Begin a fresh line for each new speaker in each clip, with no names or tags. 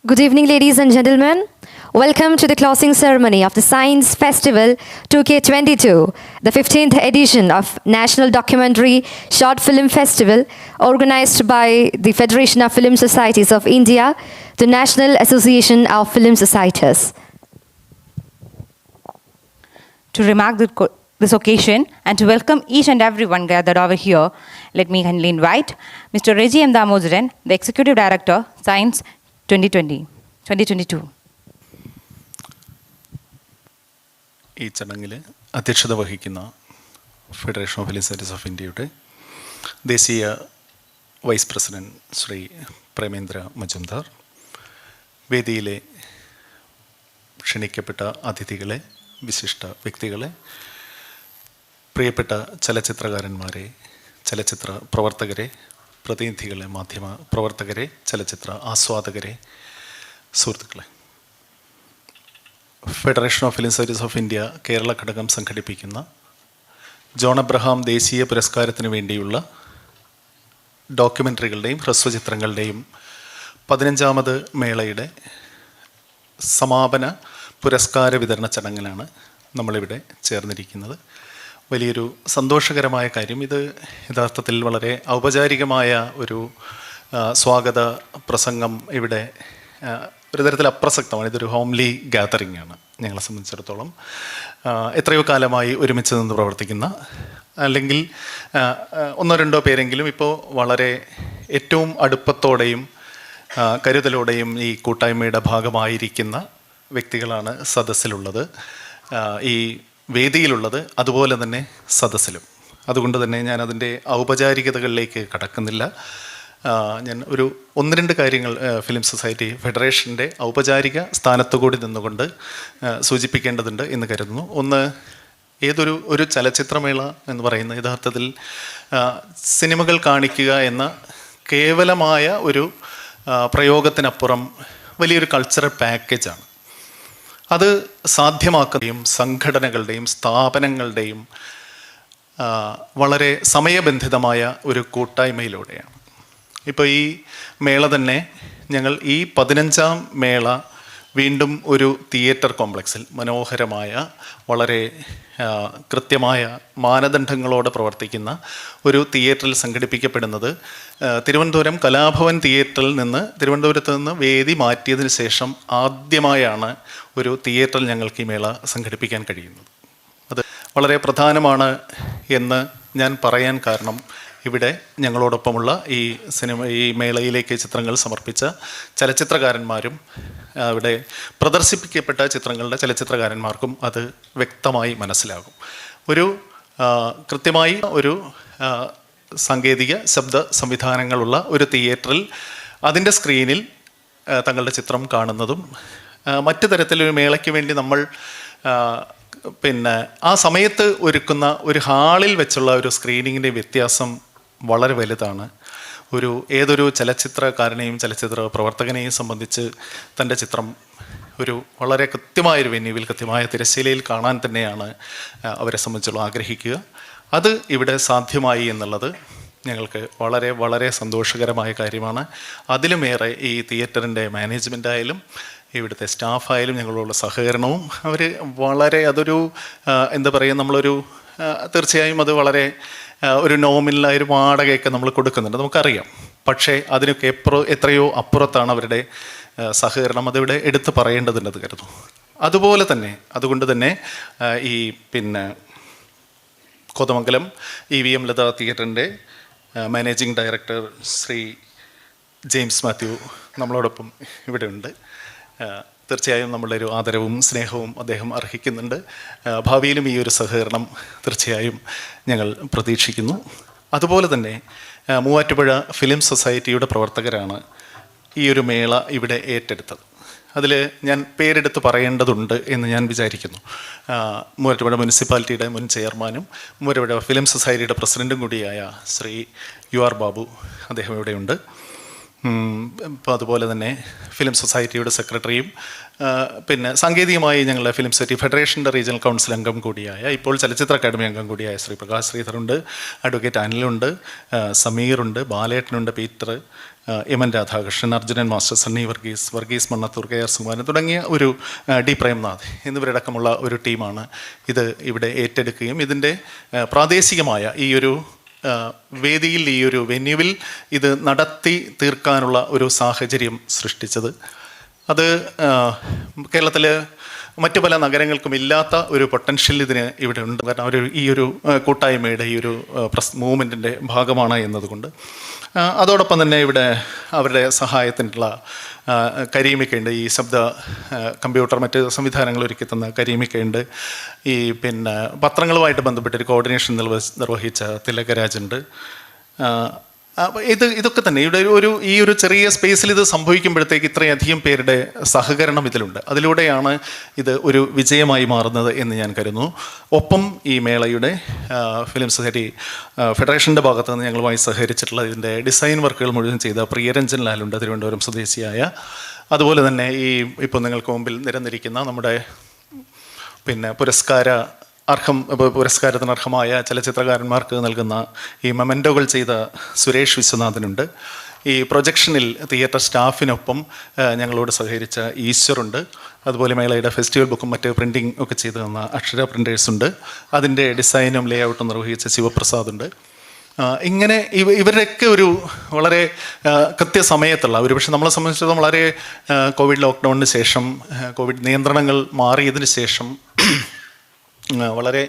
Good evening, ladies and gentlemen. Welcome to the closing ceremony of the Science Festival 2K22, the 15th edition of National Documentary Short Film Festival, organized by the Federation of Film Societies of India, the National Association of Film Societies.
To remark this occasion and to welcome each and everyone gathered over here, let me kindly invite Mr. Reggie M. Damodaran, the Executive Director, Science 2022.
ഈ ചടങ്ങിൽ അധ്യക്ഷത വഹിക്കുന്ന federation of film societies of ഇന്ത്യയുടെ ദേശീയ vice president Shri Premendra Majumdar, വേദിയിലെ ക്ഷണിക്കപ്പെട്ട അതിഥികളെ, വിശിഷ്ട വ്യക്തികളെ, പ്രിയപ്പെട്ട ചലച്ചിത്രകാരന്മാരെ, ചലച്ചിത്ര പ്രവർത്തകരെ, പ്രതിനിധികളെ, മാധ്യമ പ്രവർത്തകരെ, ചലച്ചിത്ര ആസ്വാദകരെ, സുഹൃത്തുക്കളെ, federation of film societies of India Kerala ഘടകം സംഘടിപ്പിക്കുന്ന ജോൺ അബ്രഹാം ദേശീയ പുരസ്കാരത്തിന് വേണ്ടിയുള്ള ഡോക്യുമെൻ്ററികളുടെയും ഹ്രസ്വചിത്രങ്ങളുടെയും 15ാമത് മേളയുടെ സമാപന പുരസ്കാര വിതരണ ചടങ്ങിലാണ് നമ്മളിവിടെ ചേർന്നിരിക്കുന്നത്. വലിയൊരു സന്തോഷകരമായ കാര്യം, ഇത് യഥാർത്ഥത്തിൽ വളരെ ഔപചാരികമായ ഒരു സ്വാഗത പ്രസംഗം ഇവിടെ ഒരു തരത്തിൽ അപ്രസക്തമാണ്. ഇതൊരു ഹോംലി ഗാദറിംഗ് ആണ് ഞങ്ങളെ സംബന്ധിച്ചിടത്തോളം. എത്രയോ കാലമായി ഒരുമിച്ച് നിന്ന് പ്രവർത്തിക്കുന്ന, അല്ലെങ്കിൽ ഒന്നോ രണ്ടോ പേരെങ്കിലും ഇപ്പോൾ വളരെ ഏറ്റവും അടുപ്പത്തോടെയും കരുതലോടെയും ഈ കൂട്ടായ്മയുടെ ഭാഗമായിരിക്കുന്ന വ്യക്തികളാണ് സദസ്സിലുള്ളത്, ഈ വേദിയിലുള്ളത്, അതുപോലെ തന്നെ സദസ്സിലും. അതുകൊണ്ട് തന്നെ ഞാൻ അതിൻ്റെ ഔപചാരികതകളിലേക്ക് കടക്കുന്നില്ല. ഞാൻ ഒന്ന് രണ്ട് കാര്യങ്ങൾ ഫിലിം സൊസൈറ്റി ഫെഡറേഷൻ്റെ ഔപചാരിക സ്ഥാനത്തു കൂടി നിന്നുകൊണ്ട് സൂചിപ്പിക്കേണ്ടതുണ്ട് എന്ന് കരുതുന്നു. ഒന്ന്, ഒരു ചലച്ചിത്രമേള എന്ന് പറയുന്നത് യഥാർത്ഥത്തിൽ സിനിമകൾ കാണിക്കുക എന്ന കേവലമായ ഒരു പ്രയോഗത്തിനപ്പുറം വലിയൊരു കൾച്ചറൽ പാക്കേജാണ്. അത് സാധ്യമാക്കുകയും സംഘടനകളുടെയും സ്ഥാപനങ്ങളുടെയും വളരെ സമയബന്ധിതമായ ഒരു കൂട്ടായ്മയിലൂടെയാണ്. ഇപ്പോൾ ഈ മേള തന്നെ ഞങ്ങൾ ഈ 15ാം മേള വീണ്ടും ഒരു തിയേറ്റർ കോംപ്ലക്സിൽ മനോഹരമായ, വളരെ കൃത്യമായ മാനദണ്ഡങ്ങളോടെ പ്രവർത്തിക്കുന്ന ഒരു തിയേറ്ററിൽ സംഘടിപ്പിക്കപ്പെടുന്നത് തിരുവനന്തപുരം കലാഭവൻ തിരുവനന്തപുരത്ത് നിന്ന് വേദി മാറ്റിയതിന് ശേഷം ആദ്യമായാണ് ഒരു തിയേറ്ററിൽ ഞങ്ങൾക്ക് ഈ മേള സംഘടിപ്പിക്കാൻ കഴിയുന്നത്. അത് വളരെ പ്രധാനമാണ് എന്ന് ഞാൻ പറയാൻ കാരണം, ഇവിടെ ഞങ്ങളോടൊപ്പമുള്ള ഈ മേളയിലേക്ക് ചിത്രങ്ങൾ സമർപ്പിച്ച ചലച്ചിത്രകാരന്മാരും ഇവിടെ പ്രദർശിപ്പിക്കപ്പെട്ട ചിത്രങ്ങളുടെ ചലച്ചിത്രകാരന്മാർക്കും അത് വ്യക്തമായി മനസ്സിലാകും. കൃത്യമായി ഒരു സാങ്കേതിക ശബ്ദ സംവിധാനങ്ങളുള്ള ഒരു തിയേറ്ററിൽ അതിൻ്റെ സ്ക്രീനിൽ തങ്ങളുടെ ചിത്രം കാണുന്നതും മറ്റു തരത്തിലൊരു മേളയ്ക്ക് വേണ്ടി നമ്മൾ ആ സമയത്ത് ഒരുക്കുന്ന ഒരു ഹാളിൽ വെച്ചുള്ള ഒരു സ്ക്രീനിങ്ങിൻ്റെ വ്യത്യാസം വളരെ വലുതാണ്. ഏതൊരു ചലച്ചിത്രകാരനെയും ചലച്ചിത്ര പ്രവർത്തകനെയും സംബന്ധിച്ച് തൻ്റെ ചിത്രം വളരെ കൃത്യമായൊരു വെന്യൂവിൽ, കൃത്യമായ തിരശ്ശീലയിൽ കാണാൻ തന്നെയാണ് അവരെ സംബന്ധിച്ചുള്ള ആഗ്രഹിക്കുക. അത് ഇവിടെ സാധ്യമായി എന്നുള്ളത് ഞങ്ങൾക്ക് വളരെ വളരെ സന്തോഷകരമായ കാര്യമാണ്. അതിലുമേറെ ഈ തിയേറ്ററിൻ്റെ മാനേജ്മെൻറ്റായാലും ഇവിടുത്തെ സ്റ്റാഫായാലും ഞങ്ങളുള്ള സഹകരണവും അതൊരു എന്താ പറയുക, തീർച്ചയായും അത് വളരെ ഒരു നോമിനലായ ഒരു വാടകയൊക്കെ നമ്മൾ കൊടുക്കുന്നുണ്ട്, നമുക്കറിയാം. പക്ഷേ അതിനൊക്കെ എത്രയോ അപ്പുറത്താണ് അവരുടെ സഹകരണം. അതിവിടെ എടുത്ത് പറയേണ്ടതുണ്ടെന്ന് കരുതുന്നു. അതുകൊണ്ട് തന്നെ ഈ കോതമംഗലം EVM ലത തിയേറ്ററിൻ്റെ managing director Shri James Mathew നമ്മളോടൊപ്പം ഇവിടെ ഉണ്ട്. തീർച്ചയായും നമ്മളുടെ ഒരു ആദരവും സ്നേഹവും അദ്ദേഹം അർഹിക്കുന്നുണ്ട്. ഭാവിയിലും ഈ ഒരു സഹകരണം തീർച്ചയായും ഞങ്ങൾ പ്രതീക്ഷിക്കുന്നു. അതുപോലെ തന്നെ മൂവാറ്റുപുഴ ഫിലിം സൊസൈറ്റിയുടെ പ്രവർത്തകരാണ് ഈ ഒരു മേള ഇവിടെ ഏറ്റെടുത്തത്. അതിൽ ഞാൻ പേരെടുത്ത് പറയേണ്ടതുണ്ട് എന്ന് ഞാൻ വിചാരിക്കുന്നു. മൂവാറ്റുപുഴ മുനിസിപ്പാലിറ്റിയുടെ മുൻ ചെയർമാനും മൂവാറ്റുപുഴ ഫിലിം സൊസൈറ്റിയുടെ പ്രസിഡൻറ്റും കൂടിയായ ശ്രീ UR ബാബു, അദ്ദേഹം ഇവിടെയുണ്ട്. ഇപ്പോൾ അതുപോലെ തന്നെ ഫിലിം സൊസൈറ്റിയുടെ സെക്രട്ടറിയും പിന്നെ സാങ്കേതികമായി ഞങ്ങളുടെ ഫിലിം സൊസൈറ്റി ഫെഡറേഷൻ്റെ റീജിയണൽ കൗൺസിൽ അംഗം കൂടിയായ ഇപ്പോൾ ചലച്ചിത്ര അക്കാദമി അംഗം കൂടിയായ ശ്രീ പ്രകാശ് ശ്രീധറുണ്ട്, അഡ്വക്കേറ്റ് അനിലുണ്ട്, സമീറുണ്ട്, ബാലേട്ടനുണ്ട്, Peter, M N Radhakrishnan, Arjunan master, Sunny Varghese Mannathur, K R Sukumaran തുടങ്ങിയ ഒരു ഡി പ്രേംനാഥ് എന്നിവരടക്കമുള്ള ഒരു ടീമാണ് ഇത് ഇവിടെ ഏറ്റെടുക്കുകയും ഇതിൻ്റെ പ്രാദേശികമായ ഈ ഒരു വേദിയിൽ, ഈ ഒരു വെന്യൂവിൽ ഇത് നടത്തി തീർക്കാനുള്ള ഒരു സാഹചര്യം സൃഷ്ടിച്ചത്. അത് കേരളത്തിൽ മറ്റു പല നഗരങ്ങൾക്കും ഇല്ലാത്ത ഒരു പൊട്ടൻഷ്യൽ ഇതിന് ഇവിടെ ഉണ്ട്. കാരണം അവർ ഈ ഒരു കൂട്ടായ്മയുടെ ഈ ഒരു മൂവ്മെൻറ്റിൻ്റെ ഭാഗമാണ് എന്നതുകൊണ്ട്. അതോടൊപ്പം തന്നെ ഇവിടെ അവരുടെ സഹായത്തിനുള്ള കരീമിക്കയുണ്ട്, ഈ ശബ്ദ കമ്പ്യൂട്ടർ മറ്റ് സംവിധാനങ്ങൾ ഒരുക്കി തന്ന കരീമിക്കയുണ്ട്. ഈ പിന്നെ പത്രങ്ങളുമായിട്ട് ബന്ധപ്പെട്ടൊരു കോർഡിനേഷൻ നിർവഹിച്ച തിലകരാജുണ്ട്. ഇതൊക്കെ തന്നെ ഇവിടെ ഈ ഒരു ചെറിയ സ്പേസിൽ ഇത് സംഭവിക്കുമ്പോഴത്തേക്ക് ഇത്രയധികം പേരുടെ സഹകരണം ഇതിലുണ്ട്. അതിലൂടെയാണ് ഇത് ഒരു വിജയമായി മാറുന്നത് എന്ന് ഞാൻ കരുതുന്നു. ഒപ്പം ഈ മേളയുടെ ഫിലിം സൊസൈറ്റി ഫെഡറേഷൻ്റെ ഭാഗത്ത് നിന്ന് ഞങ്ങളുമായി സഹകരിച്ചിട്ടുള്ള ഇതിൻ്റെ ഡിസൈൻ വർക്കുകൾ മുഴുവൻ ചെയ്ത പ്രിയരഞ്ജൻ ലാലുണ്ട്, തിരുവനന്തപുരം സ്വദേശിയായ. അതുപോലെ തന്നെ ഈ ഇപ്പോൾ നിങ്ങൾക്ക് മുമ്പിൽ നിരന്നിരിക്കുന്ന നമ്മുടെ പിന്നെ പുരസ്കാരത്തിന് അർഹമായ ചലച്ചിത്രകാരന്മാർക്ക് നൽകുന്ന ഈ മെമൻറ്റോകൾ ചെയ്ത സുരേഷ് വിശ്വനാഥനുണ്ട്. ഈ പ്രൊജക്ഷനിൽ തിയേറ്റർ സ്റ്റാഫിനൊപ്പം ഞങ്ങളോട് സഹകരിച്ച ഈശ്വറുണ്ട്. അതുപോലെ മേളയുടെ ഫെസ്റ്റിവൽ ബുക്കും മറ്റ് പ്രിൻറ്റിംഗ് ഒക്കെ ചെയ്തു തന്ന അക്ഷര പ്രിൻറ്റേഴ്സുണ്ട്. അതിൻ്റെ ഡിസൈനും ലേഔട്ടും നിർവഹിച്ച ശിവപ്രസാദുണ്ട്. ഇങ്ങനെ ഇവരുടെയൊക്കെ ഒരു വളരെ കൃത്യസമയത്തുള്ള പക്ഷേ നമ്മളെ സംബന്ധിച്ചിടത്തോളം വളരെ കോവിഡ് ലോക്ക്ഡൗണിന് ശേഷം, കോവിഡ് നിയന്ത്രണങ്ങൾ മാറിയതിന് ശേഷം വളരെ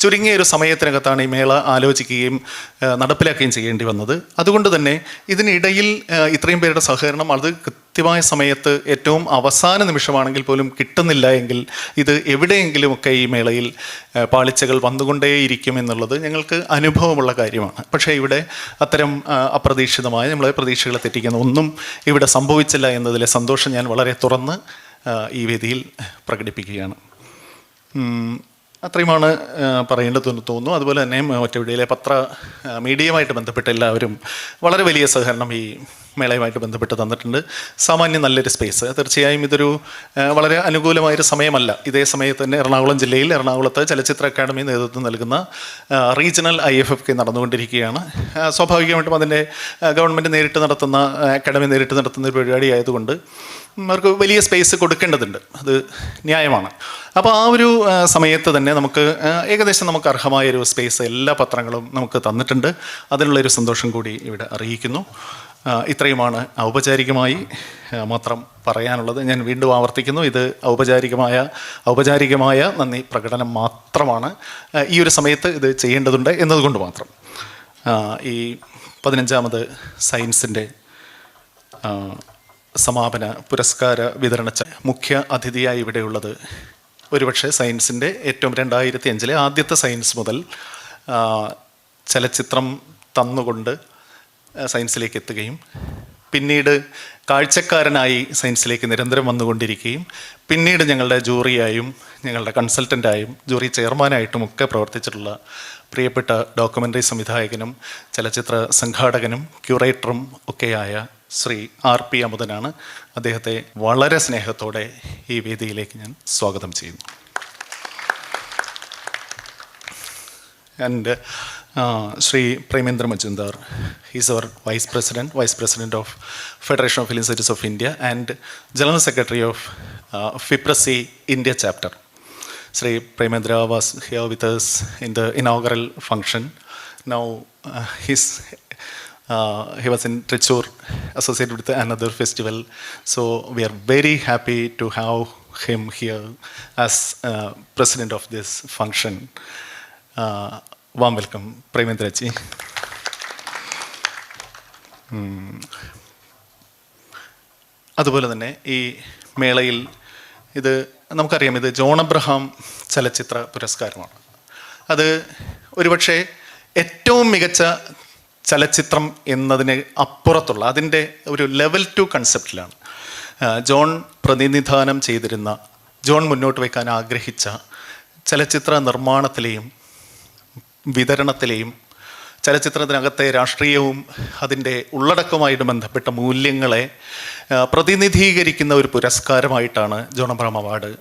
ചുരുങ്ങിയ ഒരു സമയത്തിനകത്താണ് ഈ മേള ആലോചിക്കുകയും നടപ്പിലാക്കുകയും ചെയ്യേണ്ടി വന്നത്. അതുകൊണ്ട് തന്നെ ഇതിനിടയിൽ ഇത്രയും പേരുടെ സഹകരണം അത് കൃത്യമായ സമയത്ത് ഏറ്റവും അവസാന നിമിഷമാണെങ്കിൽ പോലും കിട്ടുന്നില്ല എങ്കിൽ ഇത് എവിടെയെങ്കിലുമൊക്കെ ഈ മേളയിൽ പാളിച്ചകൾ വന്നുകൊണ്ടേയിരിക്കും എന്നുള്ളത് ഞങ്ങൾക്ക് അനുഭവമുള്ള കാര്യമാണ്. പക്ഷേ ഇവിടെ അത്തരം അപ്രതീക്ഷിതമായ നമ്മളെ പ്രതീക്ഷകളെ തെറ്റിക്കുന്ന ഒന്നും ഇവിടെ സംഭവിച്ചില്ല എന്നതിലെ സന്തോഷം ഞാൻ വളരെ തുറന്ന് ഈ വേദിയിൽ പ്രകടിപ്പിക്കുകയാണ്. അത്രയുമാണ് പറയേണ്ടതെന്ന് തോന്നുന്നു. അതുപോലെ തന്നെ മറ്റെവിടെയിലെ മീഡിയയുമായിട്ട് ബന്ധപ്പെട്ട് എല്ലാവരും വളരെ വലിയ സഹകരണം ഈ മേളയുമായിട്ട് ബന്ധപ്പെട്ട് തന്നിട്ടുണ്ട്. സാമാന്യം നല്ലൊരു സ്പേസ്. തീർച്ചയായും ഇതൊരു വളരെ അനുകൂലമായൊരു സമയമല്ല. ഇതേ സമയത്ത് തന്നെ എറണാകുളം ജില്ലയിൽ എറണാകുളത്ത് ചലച്ചിത്ര അക്കാദമി നേതൃത്വം നൽകുന്ന റീജിയണൽ IFFK നടന്നുകൊണ്ടിരിക്കുകയാണ്. സ്വാഭാവികമായിട്ടും അതിൻ്റെ ഗവൺമെൻറ് നേരിട്ട് നടത്തുന്ന അക്കാദമി നേരിട്ട് നടത്തുന്ന ഒരു പരിപാടി ആയതുകൊണ്ട് അവർക്ക് വലിയ സ്പേസ് കൊടുക്കേണ്ടതുണ്ട്. അത് ന്യായമാണ്. അപ്പോൾ ആ ഒരു സമയത്ത് തന്നെ നമുക്ക് ഏകദേശം നമുക്ക് അർഹമായൊരു സ്പേസ് എല്ലാ പത്രങ്ങളും നമുക്ക് തന്നിട്ടുണ്ട്. അതിനുള്ളൊരു സന്തോഷം കൂടി ഇവിടെ അറിയിക്കുന്നു. ഇത്രയുമാണ് ഔപചാരികമായി മാത്രം പറയാനുള്ളത്. ഞാൻ വീണ്ടും ആവർത്തിക്കുന്നു, ഇത് ഔപചാരികമായ നന്ദി പ്രകടനം മാത്രമാണ്. ഈ ഒരു സമയത്ത് ഇത് ചെയ്യേണ്ടതുണ്ട് എന്നതുകൊണ്ട് മാത്രം. ഈ 15ാമത് സയൻസിൻ്റെ സമാപന പുരസ്കാര വിതരണ മുഖ്യ അതിഥിയായി ഇവിടെയുള്ളത് ഒരുപക്ഷെ സയൻസിൻ്റെ ഏറ്റവും 2005 ആദ്യത്തെ സയൻസ് മുതൽ ചലച്ചിത്രം തന്നുകൊണ്ട് സയൻസിലേക്ക് എത്തുകയും പിന്നീട് കാഴ്ചക്കാരനായി സയൻസിലേക്ക് നിരന്തരം വന്നുകൊണ്ടിരിക്കുകയും പിന്നീട് ഞങ്ങളുടെ ജൂറിയായും ഞങ്ങളുടെ കൺസൾട്ടൻ്റായും ജൂറി ചെയർമാനായിട്ടും ഒക്കെ പ്രവർത്തിച്ചിട്ടുള്ള പ്രിയപ്പെട്ട ഡോക്യുമെൻ്ററി സംവിധായകനും ചലച്ചിത്ര സംഘാടകനും ക്യൂറേറ്ററും ഒക്കെയായ ശ്രീ RP അമുദനാണ്. അദ്ദേഹത്തെ വളരെ സ്നേഹത്തോടെ ഈ വേദിയിലേക്ക് ഞാൻ സ്വാഗതം ചെയ്യുന്നു. And Sri Premendra Majumdar, he's our Vice President of Federation of Film Societies of India and General Secretary of FIPRASI India Chapter. Sri Premendra was here with us in the inaugural function. Now he was in Trichur associated with another festival. So we are very happy to have him here as President of this function. Warm welcome, Premendra ji. അതുപോലെ തന്നെ ഈ മേളയിൽ ഇത് നമുക്കറിയാം, ഇത് John Abraham ചലച്ചിത്ര പുരസ്കാരമാണ്. അത് ഒരുപക്ഷെ ഏറ്റവും മികച്ച ചലച്ചിത്രം എന്നതിന് അപ്പുറത്തുള്ള അതിൻ്റെ ഒരു ലെവൽ 2 കൺസെപ്റ്റിലാണ് ജോൺ പ്രതിനിധാനം ചെയ്തിരുന്ന, ജോൺ മുന്നോട്ട് വയ്ക്കാൻ ആഗ്രഹിച്ച ചലച്ചിത്ര നിർമ്മാണത്തിലെയും വിതരണത്തിലെയും ചലച്ചിത്രത്തിനകത്തെ രാഷ്ട്രീയവും അതിൻ്റെ ഉള്ളടക്കവുമായിട്ട് ബന്ധപ്പെട്ട മൂല്യങ്ങളെ പ്രതിനിധീകരിക്കുന്ന ഒരു പുരസ്കാരമായിട്ടാണ് ജോൺ അബ്രഹാം അവാർഡ്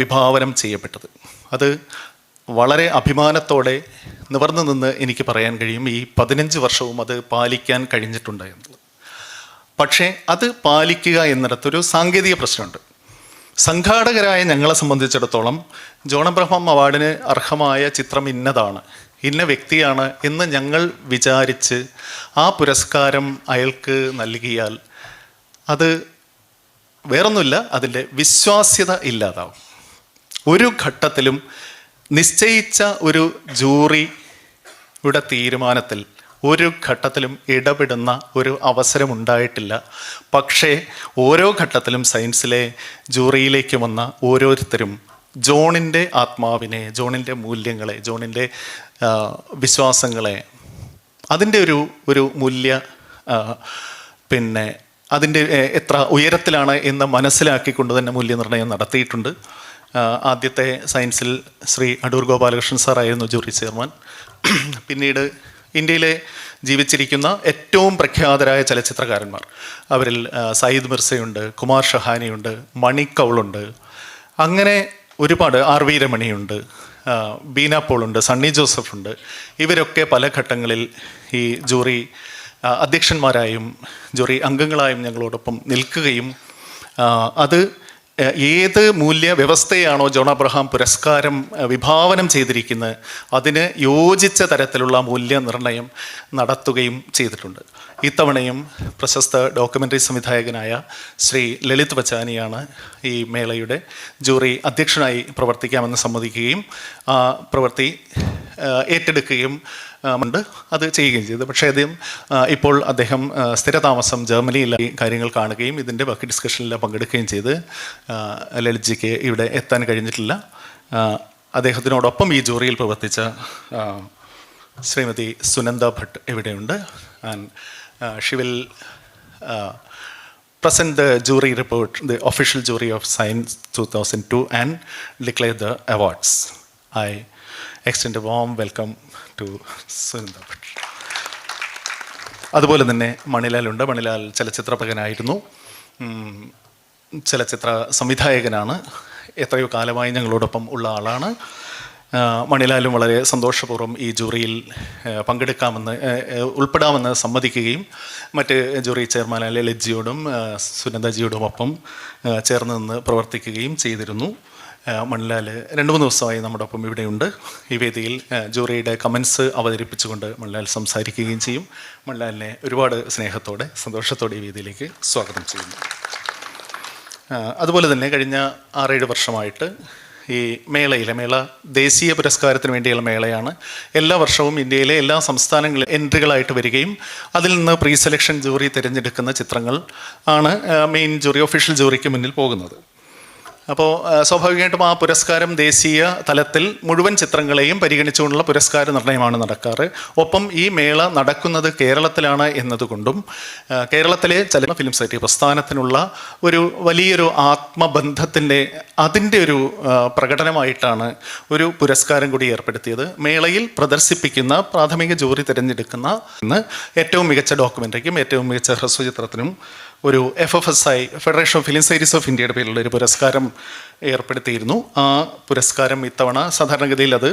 വിഭാവനം ചെയ്യപ്പെട്ടത്. അത് വളരെ അഭിമാനത്തോടെ നിവർന്നു നിന്ന് എനിക്ക് പറയാൻ കഴിയും. ഈ 15 വർഷവും അത് പാലിക്കാൻ കഴിഞ്ഞിട്ടുണ്ട് എന്നുള്ളത്. പക്ഷേ അത് പാലിക്കുക എന്നിടത്തൊരു സാങ്കേതിക പ്രശ്നമുണ്ട്. സംഘാടകരായ ഞങ്ങളെ സംബന്ധിച്ചിടത്തോളം ജോൺ അബ്രഹാം അവാർഡിന് അർഹമായ ചിത്രം ഇന്നതാണ്, ഇന്ന വ്യക്തിയാണ് എന്ന് ഞങ്ങൾ വിചാരിച്ച് ആ പുരസ്കാരം അയാൾക്ക് നൽകിയാൽ അത് വേറൊന്നുമില്ല, അതിൻ്റെ വിശ്വാസ്യത ഇല്ലാതാവും. ഒരു ഘട്ടത്തിലും നിശ്ചയിച്ച ഒരു ജൂറിയുടെ തീരുമാനത്തിൽ ഒരു ഘട്ടത്തിലും ഇടപെടുന്ന ഒരു അവസരം ഉണ്ടായിട്ടില്ല. പക്ഷേ ഓരോ ഘട്ടത്തിലും സയൻസിലെ ജൂറിയിലേക്ക് വന്ന ഓരോരുത്തരും ജോണിൻ്റെ ആത്മാവിനെ, ജോണിൻ്റെ മൂല്യങ്ങളെ, ജോണിൻ്റെ വിശ്വാസങ്ങളെ, അതിൻ്റെ ഒരു മൂല്യ പിന്നെ അതിൻ്റെ എത്ര ഉയരത്തിലാണ് എന്ന് മനസ്സിലാക്കിക്കൊണ്ട് തന്നെ മൂല്യനിർണ്ണയം നടത്തിയിട്ടുണ്ട്. ആദ്യത്തെ സയൻസിൽ ശ്രീ അടൂർ ഗോപാലകൃഷ്ണൻ സാറായിരുന്നു ജൂറി ചെയർമാൻ. പിന്നീട് ഇന്ത്യയിലെ ജീവിച്ചിരിക്കുന്ന ഏറ്റവും പ്രഖ്യാതരായ ചലച്ചിത്രകാരന്മാർ, അവരിൽ സയ്യിദ് മിർസയുണ്ട്, കുമാർ ഷഹാനിയുണ്ട്, മണി കൗളുണ്ട്, അങ്ങനെ ഒരുപാട്, ആർ വി രമണിയുണ്ട്, ബീന പോളുണ്ട്, സണ്ണി ജോസഫുണ്ട്. ഇവരൊക്കെ പല ഘട്ടങ്ങളിൽ ഈ ജൂറി അധ്യക്ഷന്മാരായും ജൂറി അംഗങ്ങളായും ഞങ്ങളോടൊപ്പം നിൽക്കുകയും അത് ഏത് മൂല്യ വ്യവസ്ഥയാണോ ജോൺ അബ്രഹാം പുരസ്കാരം വിഭാവനം ചെയ്തിരിക്കുന്നത് അതിന് യോജിച്ച തരത്തിലുള്ള മൂല്യനിർണ്ണയം നടത്തുകയും ചെയ്തിട്ടുണ്ട്. ഇത്തവണയും പ്രശസ്ത ഡോക്യുമെൻ്ററി സംവിധായകനായ ശ്രീ ലളിത് വച്ചാനിയാണ് ഈ മേളയുടെ ജൂറി അധ്യക്ഷനായി പ്രവർത്തിക്കാമെന്ന് സമ്മതിക്കുകയും ആ പ്രവൃത്തി ഏറ്റെടുക്കുകയും ഉണ്ട്, അത് ചെയ്യുകയും ചെയ്തു. പക്ഷേ ഇപ്പോൾ അദ്ദേഹം സ്ഥിരതാമസം ജർമ്മനിയിൽ കാര്യങ്ങൾ കാണുകയും ഇതിൻ്റെ ബാക്കി ഡിസ്കഷനിൽ പങ്കെടുക്കുകയും ചെയ്ത് ലളിത്ജിക്ക് ഇവിടെ എത്താൻ കഴിഞ്ഞിട്ടില്ല. അദ്ദേഹത്തിനോടൊപ്പം ഈ ജൂറിയിൽ പ്രവർത്തിച്ച ശ്രീമതി സുനന്ദ ഭട്ട് ഇവിടെയുണ്ട്. And she will present the jury report, the official jury of Science 2002 and declare the awards. I extend a warm welcome to Sunanda Bhatt. അതുപോലെ തന്നെ മണിലാലുണ്ട്. മണിലാൽ ചലച്ചിത്രകാരനായിരുന്നു, ചലച്ചിത്ര സംവിധായകനാണ്, എത്രയോ കാലമായി ഞങ്ങളോടൊപ്പം ഉള്ള ആളാണ്. മണിലാലും വളരെ സന്തോഷപൂർവ്വം ഈ ജൂറിയിൽ ഉൾപ്പെടാമെന്ന് സമ്മതിക്കുകയും മറ്റ് ജൂറി ചെയർമാൻ ലളിത്ജിയോടും സുനന്ദജിയോടുമൊപ്പം ചേർന്ന് നിന്ന് പ്രവർത്തിക്കുകയും ചെയ്തിരുന്നു. മണിലാൽ 2-3 ദിവസമായി നമ്മുടെ ഒപ്പം ഇവിടെയുണ്ട്. ഈ വേദിയിൽ ജൂറിയുടെ കമൻസ് അവതരിപ്പിച്ചുകൊണ്ട് മണിലാൽ സംസാരിക്കുകയും ചെയ്യും. മണിലാലിനെ ഒരുപാട് സ്നേഹത്തോടെ സന്തോഷത്തോടെ ഈ വേദിയിലേക്ക് സ്വാഗതം ചെയ്യുന്നു. അതുപോലെ തന്നെ കഴിഞ്ഞ 6-7 വർഷമായിട്ട് ഈ മേള ദേശീയ പുരസ്കാരത്തിന് വേണ്ടിയുള്ള മേളയാണ്. എല്ലാ വർഷവും ഇന്ത്യയിലെ എല്ലാ സംസ്ഥാനങ്ങളിലും എൻട്രികളായിട്ട് വരികയും അതിൽ നിന്ന് പ്രീ സെലക്ഷൻ ജൂറി തിരഞ്ഞെടുക്കുന്ന ചിത്രങ്ങൾ ആണ് മെയിൻ ജൂറി, ഒഫീഷ്യൽ ജൂറിക്ക് മുന്നിൽ പോകുന്നത്. അപ്പോൾ സ്വാഭാവികമായിട്ടും ആ പുരസ്കാരം ദേശീയ തലത്തിൽ മുഴുവൻ ചിത്രങ്ങളെയും പരിഗണിച്ചുകൊണ്ടുള്ള പുരസ്കാര നിർണ്ണയമാണ് നടക്കാറ്. ഒപ്പം ഈ മേള നടക്കുന്നത് കേരളത്തിലാണ് എന്നതുകൊണ്ടും കേരളത്തിലെ ചലച്ചിത്ര ഫിലിം സൊസൈറ്റി പ്രസ്ഥാനത്തിനുള്ള ഒരു വലിയൊരു ആത്മബന്ധത്തിൻ്റെ അതിൻ്റെ ഒരു പ്രകടനമായിട്ടാണ് ഒരു പുരസ്കാരം കൂടി ഏർപ്പെടുത്തിയത്. മേളയിൽ പ്രദർശിപ്പിക്കുന്ന പ്രാഥമിക ജൂറി തിരഞ്ഞെടുക്കുന്ന ഏറ്റവും മികച്ച ഡോക്യുമെൻ്ററിക്കും ഏറ്റവും മികച്ച ഹ്രസ്വചിത്രത്തിനും ഒരു FFSI, federation of film societies of ഇന്ത്യയുടെ പേരിലുള്ള ഒരു പുരസ്കാരം ഏർപ്പെടുത്തിയിരുന്നു. ആ പുരസ്കാരം ഇത്തവണ സാധാരണഗതിയിൽ അത്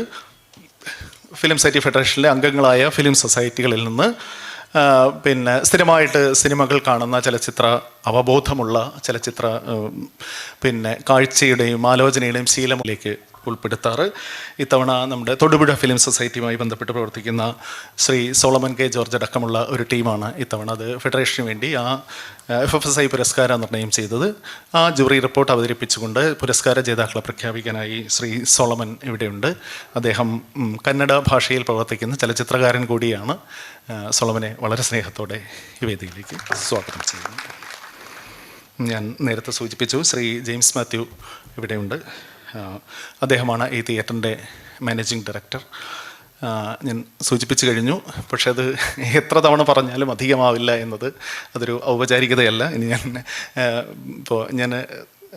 ഫിലിം സൊസൈറ്റി ഫെഡറേഷനിലെ അംഗങ്ങളായ ഫിലിം സൊസൈറ്റികളിൽ നിന്ന് പിന്നെ സ്ഥിരമായിട്ട് സിനിമകൾ കാണുന്ന ചലച്ചിത്ര അവബോധമുള്ള ചലച്ചിത്ര പിന്നെ കാഴ്ചയുടെയും ആലോചനയുടെയും ശീലത്തിലേക്ക് ഉൾപ്പെടുത്താറ്. ഇത്തവണ നമ്മുടെ തൊടുപുഴ ഫിലിം സൊസൈറ്റിയുമായി ബന്ധപ്പെട്ട് പ്രവർത്തിക്കുന്ന ശ്രീ സോളമൻ കെ ജോർജ് അടക്കമുള്ള ഒരു ടീമാണ് ഇത്തവണ അത് ഫെഡറേഷന് വേണ്ടി ആ FFSI പുരസ്കാര നിർണ്ണയം ചെയ്തത്. ആ ജൂറി റിപ്പോർട്ട് അവതരിപ്പിച്ചുകൊണ്ട് പുരസ്കാര ജേതാക്കളെ പ്രഖ്യാപിക്കാനായി ശ്രീ സോളമൻ ഇവിടെയുണ്ട്. അദ്ദേഹം കന്നഡ ഭാഷയിൽ പ്രവർത്തിക്കുന്ന ചലച്ചിത്രകാരൻ കൂടിയാണ്. സോളമനെ വളരെ സ്നേഹത്തോടെ ഈ വേദിയിലേക്ക് സ്വാഗതം ചെയ്യുന്നു. ഞാൻ നേരത്തെ സൂചിപ്പിച്ചു, ശ്രീ ജെയിംസ് മാത്യു ഇവിടെയുണ്ട്. അദ്ദേഹമാണ് ഈ തിയേറ്ററിൻ്റെ മാനേജിംഗ് ഡയറക്ടർ. ഞാൻ സൂചിപ്പിച്ചു കഴിഞ്ഞു, പക്ഷെ അത് എത്ര തവണ പറഞ്ഞാലും അധികമാവില്ല എന്നത് അതൊരു ഔപചാരികതയല്ല. ഇനി ഞാൻ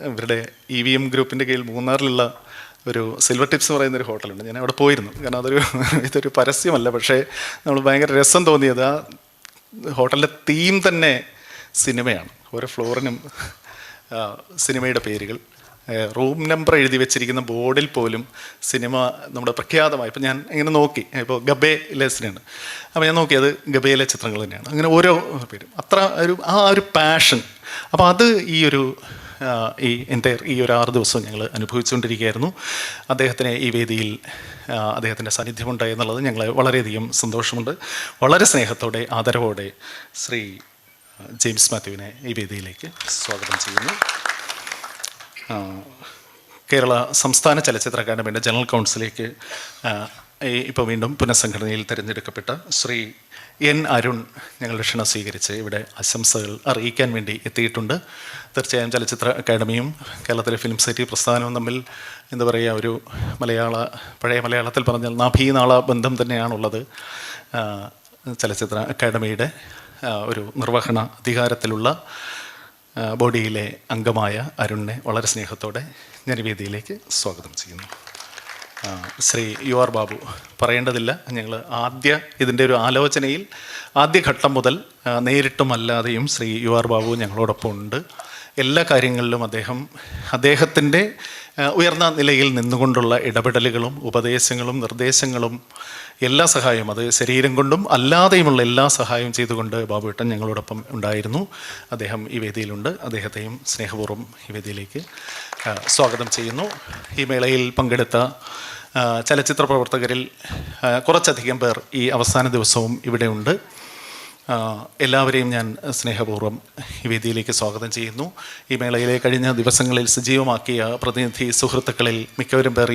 ഇവരുടെ EVM ഗ്രൂപ്പിൻ്റെ കീഴിൽ മൂന്നാറിലുള്ള ഒരു സിൽവർ ടിപ്സ് പറയുന്നൊരു ഹോട്ടലുണ്ട്. ഞാൻ അവിടെ പോയിരുന്നു. കാരണം ഇതൊരു പരസ്യമല്ല, പക്ഷേ നമ്മൾ ഭയങ്കര രസം തോന്നിയത് ആ ഹോട്ടലിൻ്റെ തീം തന്നെ സിനിമയാണ്. ഓരോ ഫ്ലോറിനും സിനിമയുടെ പേരുകൾ, റൂം നമ്പർ എഴുതി വെച്ചിരിക്കുന്ന ബോർഡിൽ പോലും സിനിമ നമ്മുടെ പ്രഖ്യാതമായി. ഇപ്പോൾ ഞാൻ ഇങ്ങനെ നോക്കി, ഇപ്പോൾ ഗബയിലെ സിനിമയാണ്, അപ്പോൾ ഞാൻ നോക്കി അത് ഗബയിലെ ചിത്രങ്ങൾ തന്നെയാണ്. അങ്ങനെ ഓരോ പേരും അത്ര ഒരു പാഷൻ. അപ്പോൾ അത് ഈ ഒരു ഈ ഒരു 6 ദിവസവും ഞങ്ങൾ അനുഭവിച്ചുകൊണ്ടിരിക്കുകയായിരുന്നു. അദ്ദേഹത്തിന് ഈ വേദിയിൽ അദ്ദേഹത്തിൻ്റെ സാന്നിധ്യമുണ്ടായി എന്നുള്ളത് ഞങ്ങളെ വളരെയധികം സന്തോഷമുണ്ട്. വളരെ സ്നേഹത്തോടെ ആദരവോടെ ശ്രീ ജെയിംസ് മാത്യുവിനെ ഈ വേദിയിലേക്ക് സ്വാഗതം ചെയ്യുന്നു. കേരള സംസ്ഥാന ചലച്ചിത്ര അക്കാദമിയുടെ ജനറൽ കൗൺസിലേക്ക് ഇപ്പോൾ വീണ്ടും പുനഃസംഘടനയിൽ തിരഞ്ഞെടുക്കപ്പെട്ട ശ്രീ എൻ അരുൺ ഞങ്ങളുടെ ക്ഷണം സ്വീകരിച്ച് ഇവിടെ ആശംസകൾ അറിയിക്കാൻ വേണ്ടി എത്തിയിട്ടുണ്ട്. തീർച്ചയായും ചലച്ചിത്ര അക്കാദമിയും കേരളത്തിലെ ഫിലിം സൊസൈറ്റി പ്രസ്ഥാനവും തമ്മിൽ എന്താ പറയുക, ഒരു പഴയ മലയാളത്തിൽ പറഞ്ഞാൽ നാഭീനാള ബന്ധം തന്നെയാണുള്ളത്. ചലച്ചിത്ര അക്കാദമിയുടെ ഒരു നിർവഹണ അധികാരത്തിലുള്ള ബോഡിയിലെ അംഗമായ അരുണിനെ വളരെ സ്നേഹത്തോടെ ഞാൻ വേദിയിലേക്ക് സ്വാഗതം ചെയ്യുന്നു. ശ്രീ യു ആർ ബാബു പറയേണ്ടതില്ല. ഞങ്ങൾ ഇതിൻ്റെ ഒരു ആലോചനയിൽ ആദ്യഘട്ടം മുതൽ നേരിട്ടും അല്ലാതെയും ശ്രീ യു ആർ ബാബു ഞങ്ങളോടൊപ്പം ഉണ്ട്. എല്ലാ കാര്യങ്ങളിലും അദ്ദേഹത്തിൻ്റെ ഉയർന്ന നിലയിൽ നിന്നുകൊണ്ടുള്ള ഇടപെടലുകളും ഉപദേശങ്ങളും നിർദ്ദേശങ്ങളും എല്ലാ സഹായവും, അത് ശരീരം കൊണ്ടും അല്ലാതെയുമുള്ള എല്ലാ സഹായവും ചെയ്തുകൊണ്ട് ബാബുവേട്ടൻ ഞങ്ങളോടൊപ്പം ഉണ്ടായിരുന്നു. അദ്ദേഹം ഈ വേദിയിലുണ്ട്. അദ്ദേഹത്തെയും സ്നേഹപൂർവ്വം ഈ വേദിയിലേക്ക് സ്വാഗതം ചെയ്യുന്നു. ഈ മേളയിൽ പങ്കെടുത്ത ചലച്ചിത്ര പ്രവർത്തകരിൽ കുറച്ചധികം പേർ ഈ അവസാന ദിവസവും ഇവിടെയുണ്ട്. എല്ലാവരെയും ഞാൻ സ്നേഹപൂർവ്വം ഈ വേദിയിലേക്ക് സ്വാഗതം ചെയ്യുന്നു. ഈ മേളയിലെ കഴിഞ്ഞ ദിവസങ്ങളിൽ സജീവമാക്കിയ പ്രതിനിധി സുഹൃത്തുക്കളിൽ മിക്കവരും പേർ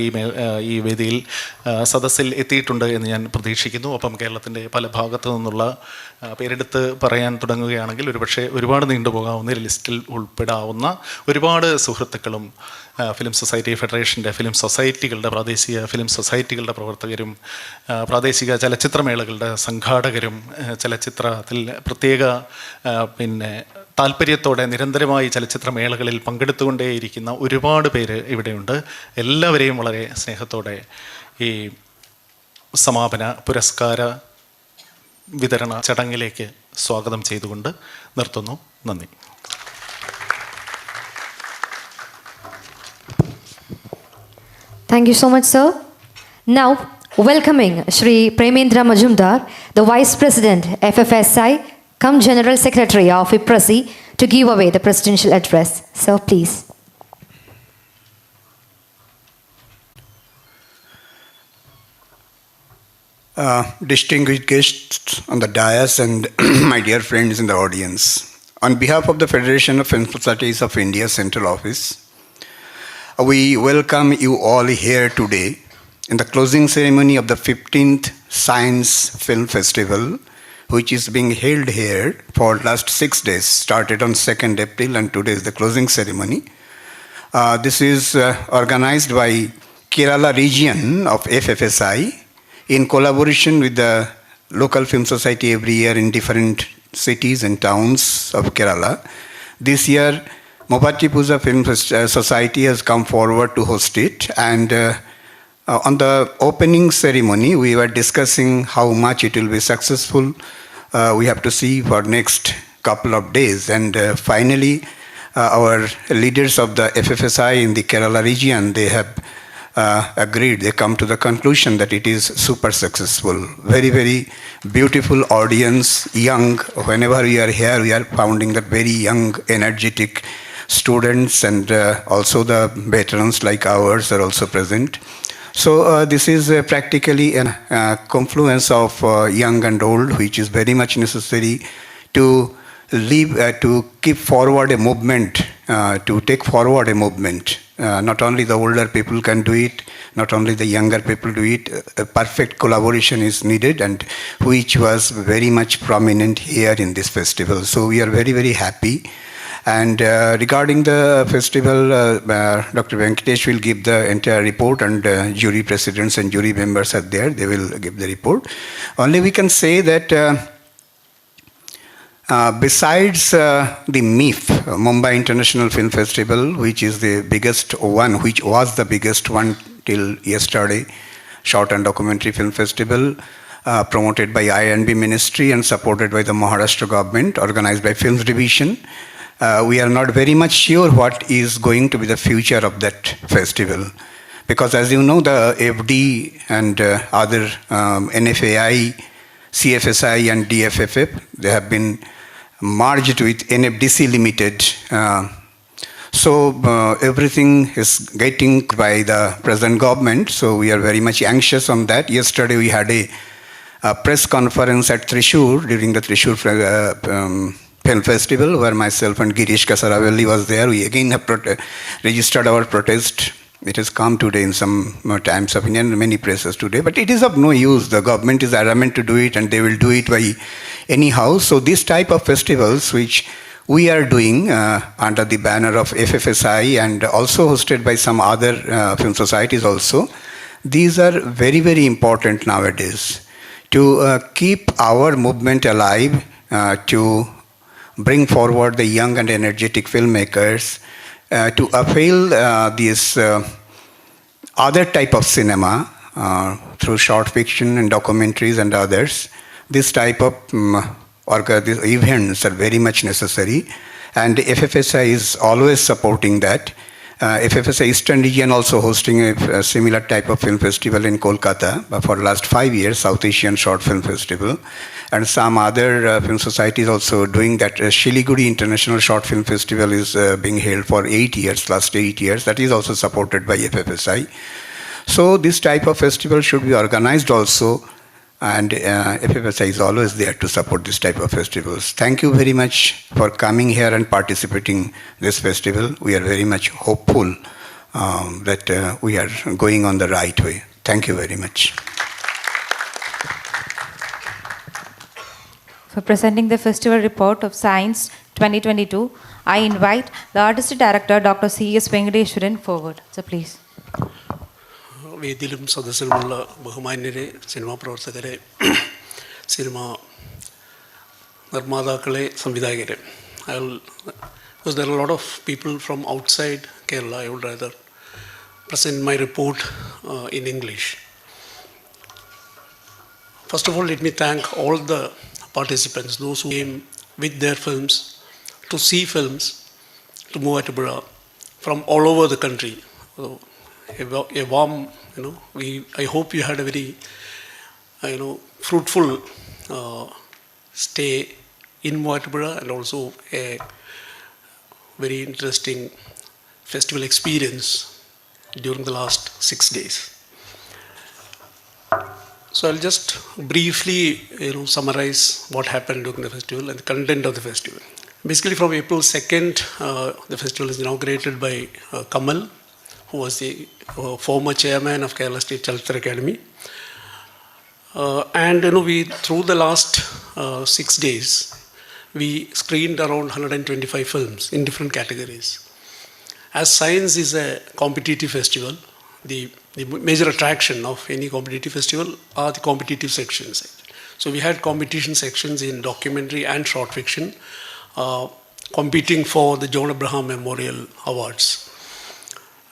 ഈ വേദിയിൽ സദസ്സിൽ എത്തിയിട്ടുണ്ട് എന്ന് ഞാൻ പ്രതീക്ഷിക്കുന്നു. ഒപ്പം കേരളത്തിൻ്റെ പല ഭാഗത്തു നിന്നുള്ള പേരെടുത്ത് പറയാൻ തുടങ്ങുകയാണെങ്കിൽ ഒരുപക്ഷെ ഒരുപാട് നീണ്ടുപോകാവുന്ന ഒരു ലിസ്റ്റിൽ ഉൾപ്പെടാവുന്ന ഒരുപാട് സുഹൃത്തുക്കളും ഫിലിം സൊസൈറ്റി ഫെഡറേഷൻ്റെ ഫിലിം സൊസൈറ്റികളുടെ പ്രാദേശിക ഫിലിം സൊസൈറ്റികളുടെ പ്രവർത്തകരും പ്രാദേശിക ചലച്ചിത്രമേളകളുടെ സംഘാടകരും ചലച്ചിത്രത്തിൽ പ്രത്യേക താല്പര്യത്തോടെ നിരന്തരമായി ചലച്ചിത്രമേളകളിൽ പങ്കെടുത്തുകൊണ്ടേയിരിക്കുന്ന ഒരുപാട് പേര് ഇവിടെയുണ്ട്. എല്ലാവരെയും വളരെ സ്നേഹത്തോടെ ഈ സമാപന പുരസ്കാര വിതരണ ചടങ്ങിലേക്ക് സ്വാഗതം ചെയ്തുകൊണ്ട് നിർത്തുന്നു. നന്ദി.
Thank you so much, sir. Now, welcoming Shri Premendra Majumdar, the Vice President, FFSI, cum General Secretary of IPRASI, to give away the presidential address. Sir, please.
Distinguished guests on the dais and my dear friends in the audience, on behalf of the Federation of Film Societies of India Central Office, we welcome you all here today in the closing ceremony of the 15th Science Film Festival, which is being held here for last 6 days, started on 2nd April and today is the closing ceremony. This is organized by Kerala region of FFSI in collaboration with the local film society every year in different cities and towns of Kerala. This year, Muvattupuzha Film Society has come forward to host it, and on the opening ceremony we were discussing how much it will be successful. We have to see for next couple of days, and finally our leaders of the FFSI in the Kerala region, they have agreed, they come to the conclusion that it is super successful. Very, very beautiful audience, young. Whenever we are here, we are finding that very young, energetic students, and also the veterans like ours are also present. So this is practically a confluence of young and old, which is very much necessary to to keep forward a movement, to take forward a movement. Not only the older people can do it, not only the younger people do it. A perfect collaboration is needed, and which was very much prominent here in this festival. So we are very, very happy. And regarding the festival, Dr. Venkatesh will give the entire report, and jury presidents and jury members are there. They will give the report. Only we can say that besides the MIF, Mumbai International Film Festival, which is the biggest one, which was the biggest one till yesterday, Short and Documentary Film Festival, promoted by I&B Ministry and supported by the Maharashtra government, organized by Films Division. We are not very much sure what is going to be the future of that festival. Because as you know, the FD and other NFAI, CFSI and DFFF, they have been merged with NFDC Limited. So everything is getting by the present government. So we are very much anxious on that. Yesterday we had a press conference at Thrissur during the Thrissur Film Festival, where myself and Girish Kasaravelli was there. We again have registered our protest. It has come today in some Times of India and many places today, but it is of no use. The government is adamant to do it and they will do it by anyhow. So this type of festivals which we are doing under the banner of FFSI and also hosted by some other film societies also, these are very, very important nowadays to keep our movement alive, to bring forward the young and energetic filmmakers, to avail this other type of cinema through short fiction and documentaries and others. This type of these events are very much necessary, and FFSI is always supporting that. FFSI Eastern Region also hosting a similar type of film festival in Kolkata for the last 5 years, South Asian Short Film Festival, and some other film societies also doing that. Shiliguri International Short Film Festival is being held for 8 years, last 8 years. That is also supported by FFSI. So this type of festival should be organized also, and FFSI is always there to support this type of festivals. Thank you very much for coming here and participating this festival. We are very much hopeful that we are going on the right way. Thank you very much.
For presenting the festival report of Science 2022, I invite the Artistic Director, Dr. C.S. Venkateswaran, forward. So please.
വേദിയിലും സദസ്സിലുമുള്ള ബഹുമാന്യരെ, cinema പ്രവർത്തകരെ, cinema നിർമ്മാതാക്കളെ, സംവിധായകരെ. Because there are a lot of people from outside Kerala, I would rather present my report in English. First of all, let me thank all the participants, those who came with their films to see films to Muvattupuzha from all over the country. So, a warm, I hope you had a very, fruitful stay in Muvattupuzha and also a very interesting festival experience during the last 6 days. So I'll just briefly, summarize what happened during the festival and the content of the festival. Basically, from April 2nd, the festival is inaugurated by Kamal, who was the former chairman of Kerala State Chalachitra Academy. And we, through the last 6 days, we screened around 125 films in different categories. As Science is a competitive festival, the major attraction of any competitive festival are the competitive sections. So we had competition sections in documentary and short fiction, competing for the John Abraham Memorial Awards.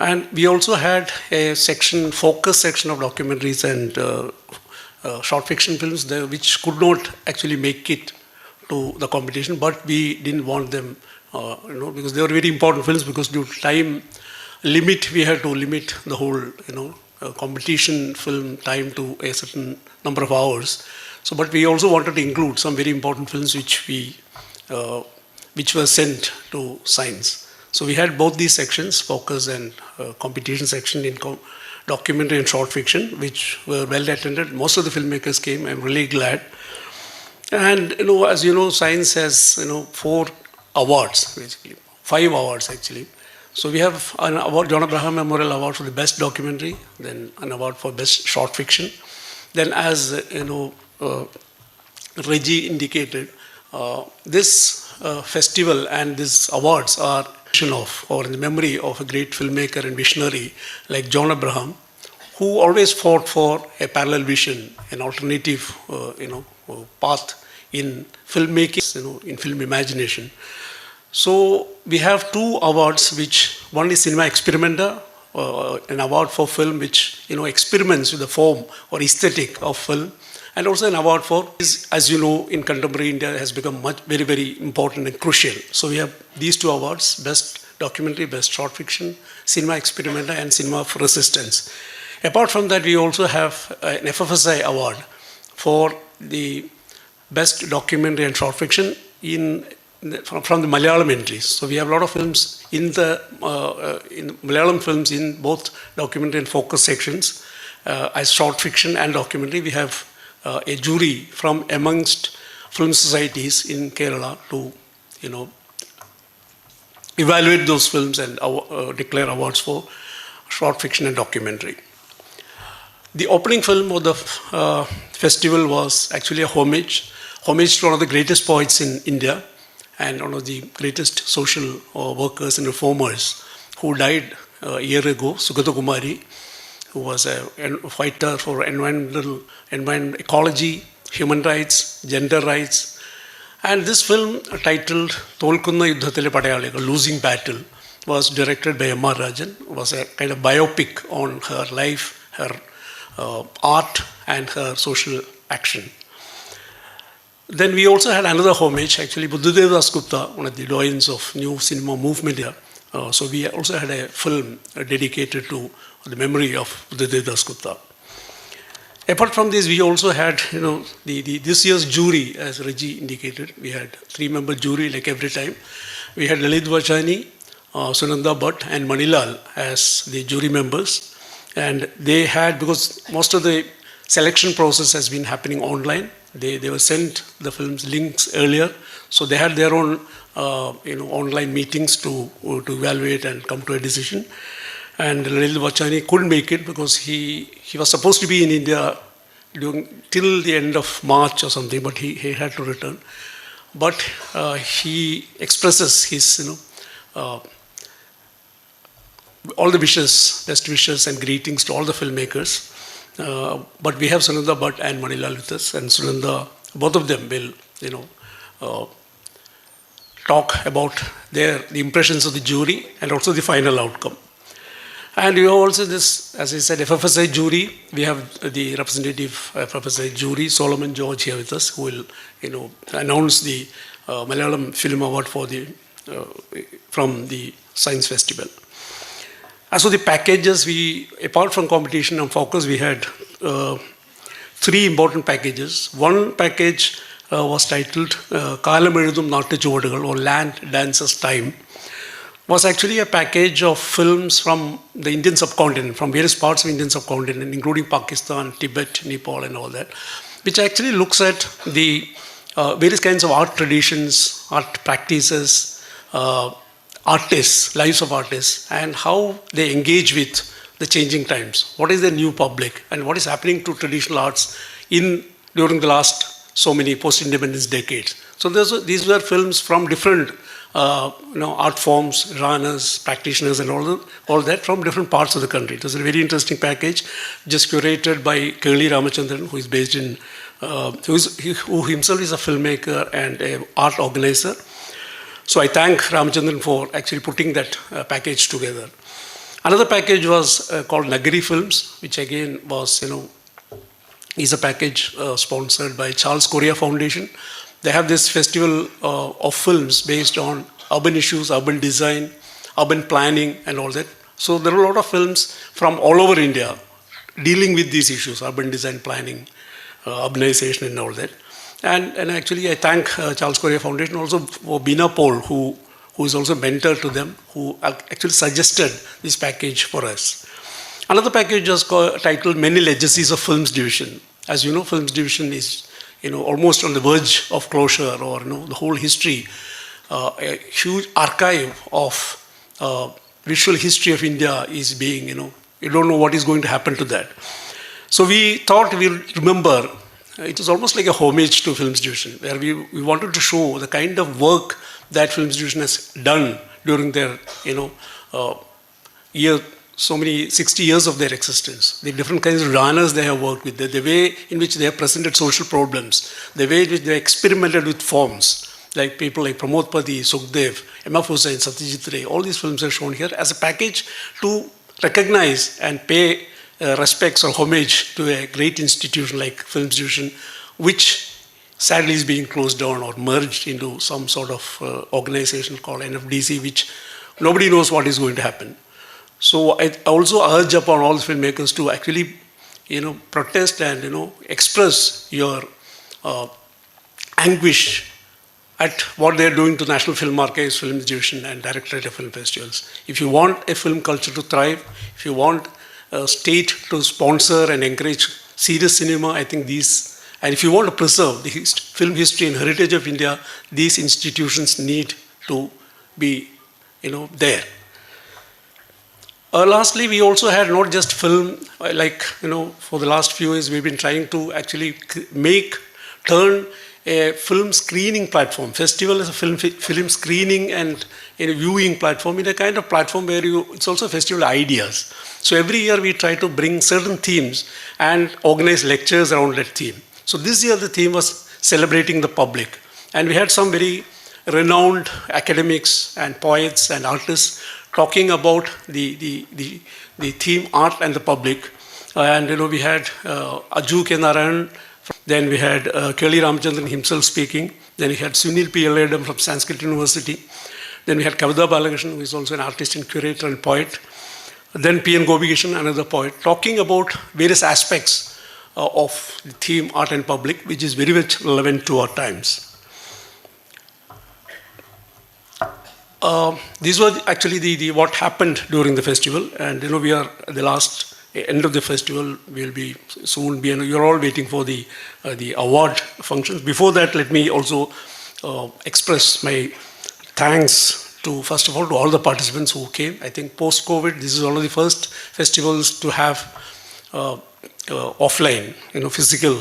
And we also had a section, focus section of documentaries and short fiction films there, which could not actually make it to the competition, but we didn't want them, because they were very important films, because due to time limit, we had to limit the whole, competition film time to a certain number of hours. So, but we also wanted to include some very important films which were sent to Science. So we had both these sections, focus and competition section in documentary and short fiction, which were well attended. Most of the filmmakers came. I'm really glad. And, as you know, Science has, 4 awards, basically. 5 awards, actually. So we have an award, John Abraham Memorial Award for the best documentary, then an award for best short fiction. Then, as, Reggie indicated, this festival and these awards are or in the memory of a great filmmaker and visionary like John Abraham, who always fought for a parallel vision, an alternative, path in filmmaking, in film imagination. So we have 2 awards, which one is Cinema Experimenta, an award for film which experiments with the form or aesthetic of film, and also an award for, as you know, in contemporary India has become very, very important and crucial. So we have these two awards: Best Documentary, Best Short Fiction, Cinema Experimenta, and Cinema of Resistance. Apart from that, we also have an FFSI award for the Best Documentary and Short Fiction from the Malayalam entries. So we have a lot of films in Malayalam films in both documentary and focus sections. As short fiction and documentary, we have a jury from amongst film societies in Kerala to evaluate those films and declare awards for short fiction and documentary. The opening film of the festival was actually a homage to one of the greatest poets in India and one of the greatest social workers and reformers who died a year ago, Sugata Kumari, who was a fighter for environmental ecology, human rights, gender rights. And this film, titled Tholkunna Yuddhathile Padayaligal, Losing Battle, was directed by M.R. Rajan. It was a kind of biopic on her life, her art, and her social action. Then we also had another homage, actually, Buddhadev Dasgupta, one of the doyens of new cinema movement here. So we also had a film dedicated to the memory of Buddhadev Dasgupta. Apart from this, we also had, this year's jury, as Reggie indicated. We had 3-member jury, like every time. We had Lalit Vachani, Sunanda Bhatt, and Manilal as the jury members. And they had, because most of the selection process has been happening online, they were sent the film's links earlier. So they had their own, online meetings to evaluate and come to a decision. And Lalit Vachani couldn't make it because he was supposed to be in India till the end of March or something, but he had to return. But he expresses his, all the wishes, best wishes and greetings to all the filmmakers. But we have Sunanda Bhatt and Manilal with us, and Sunanda, both of them will, talk about the impressions of the jury and also the final outcome. And we have also this, as I said, FFSI jury. We have the representative FFSI jury, Solomon George, here with us, who will, announce the Malayalam Film Award from the Science Festival. As for the packages, apart from competition and focus, we had 3 important packages. One package was titled Kalam Ezhudum Nattu Chuvadugal, or Land Dances Time. Was actually a package of films from the Indian subcontinent, from various parts of the Indian subcontinent, including Pakistan, Tibet, Nepal, and all that, which actually looks at the various kinds of art traditions, art practices, artists, lives of artists, and how they engage with the changing times. What is the new public, and what is happening to traditional arts during the last so many post-independence decades. So these were films from different art forms, genres, practitioners, and all that from different parts of the country. It was a very interesting package, just curated by Kerali Ramachandran, who is based in, who himself is a filmmaker and an art organizer. So I thank Ramachandran for actually putting that package together. Another package was called Nagari Films, which again was, is a package sponsored by Charles Correa Foundation. They have this festival of films based on urban issues, urban design, urban planning, and all that. So there are a lot of films from all over India dealing with these issues, urban design, planning, urbanization, and all that. And actually, I thank Charles Correa Foundation also for Bina Paul, who is also a mentor to them, who actually suggested this package for us. Another package was titled Many Legacies of Films Division. As you know, Films Division is almost on the verge of closure, or the whole history, a huge archive of visual history of India is being, you don't know what is going to happen to that. So we thought we'll remember. It was almost like a homage to Films Division, where we wanted to show the kind of work that Films Division has done during their, so many 60 years of their existence. The different kinds of genres they have worked with, the way in which they have presented social problems, the way in which they experimented with forms, like people like Pramod Pati, Sukhdev, M.F. Hussain, Satyajit Ray. All these films are shown here as a package to recognize and pay respects or homage to a great institution like Film Institution, which sadly is being closed down or merged into some sort of organization called NFDC, which nobody knows what is going to happen. So I also urge upon all the filmmakers to actually, protest and, express your anguish at what they're doing to National Film Archives, Film Institution, and Directorate of Film Festivals. If you want a film culture to thrive, if you want a state to sponsor and encourage serious cinema, I think these, and if you want to preserve the film history and heritage of India, these institutions need to be, there. Lastly, we also had not just film, for the last few years, we've been trying to actually turn a film screening platform. Festival is a film screening and viewing platform in a kind of platform where it's also a festival ideas. So every year we try to bring certain themes and organize lectures around that theme. So this year the theme was celebrating the public. And we had some very renowned academics and poets and artists talking about the theme art and the public. And we had Aju K. Narayan, then we had Kelly Ramachandran himself speaking, then we had Sunil P. Eladam from Sanskrit University, then we had Kavita Balakrishnan, who is also an artist and curator and poet, then P. N. Gopikrishnan, another poet, talking about various aspects of the theme art and public, which is very much relevant to our times. These were actually what happened during the festival, and we are at the last end of the festival. We'll be soon be, you're all waiting for the award functions. Before that, let me also express my thanks to, first of all, to all the participants who came. I think post-COVID, this is one of the first festivals to have offline, physical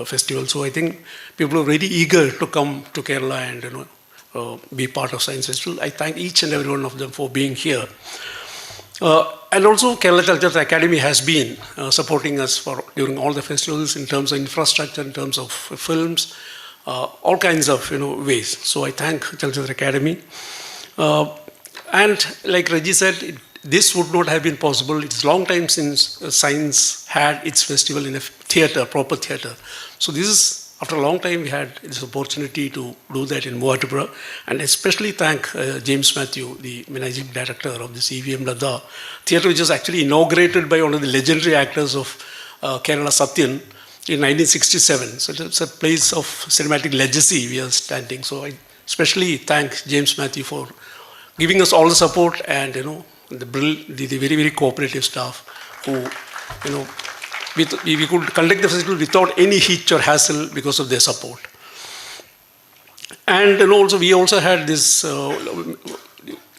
festivals. So I think people are very eager to come to Kerala and be part of Science Festival. I thank each and every one of them for being here. And also Kerala Culture Academy has been supporting us during all the festivals in terms of infrastructure, in terms of films, all kinds of ways. So I thank Culture Academy. And like Reggie said, this would not have been possible. It's a long time since Science had its festival in a theatre, proper theatre. So this is, after a long time, we had this opportunity to do that in Muvattupuzha, and especially thank James Matthew, the managing director of the CVM Latha theatre, which was actually inaugurated by one of the legendary actors of Kerala, Satyan, in 1967. So it's a place of cinematic legacy we are standing. So I especially thank James Matthew for giving us all the support and the very, very cooperative staff who we could conduct the festival without any hitch or hassle because of their support. And also we also had this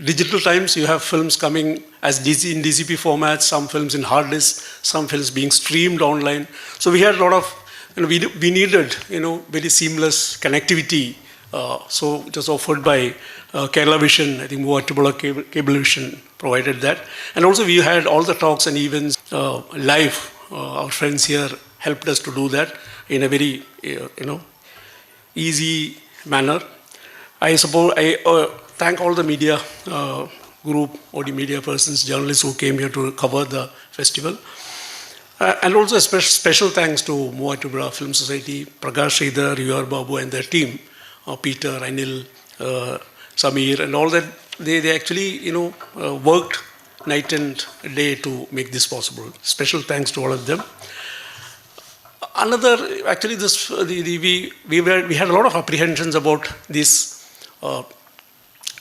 digital times. You have films coming as in DCP formats, some films in hard disk, some films being streamed online. So we had a lot of, we needed, very seamless connectivity. So it was offered by Kerala Vision. I think Muvattupuzha Cable Vision provided that. And also we had all the talks and events live. Our friends here helped us to do that in a very, easy manner. I suppose I thank all the media group, or the media persons, journalists who came here to cover the festival. And also a special thanks to Muvattupuzha Film Society, Prakash Sridhar, UR Babu and their team, Peter, Anil, Samir, and all that. They actually, worked night and day to make this possible. Special thanks to all of them. Another, actually, this we had a lot of apprehensions about this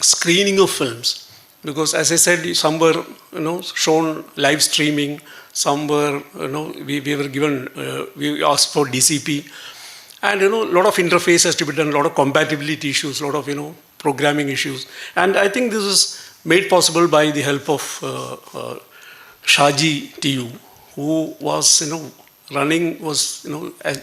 screening of films, because as I said, some were shown live streaming, some were we were given we asked for DCP, and a lot of interface has to be done, a lot of compatibility issues, a lot of programming issues, and I think this is made possible by the help of Shaji TU, who was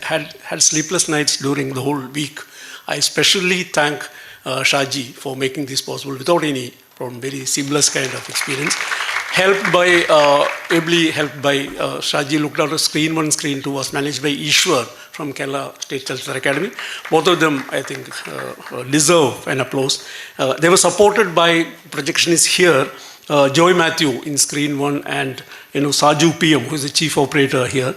had sleepless nights during the whole week. I especially thank Shaji for making this possible without any problem, very seamless kind of experience. Ably helped by Shaji, looked out of Screen 1, Screen 2 was managed by Ishwar from Kerala State Culture Academy. Both of them, I think, deserve an applause. They were supported by projectionists here Joy Matthew in Screen 1 and Saju PM, who is the chief operator here.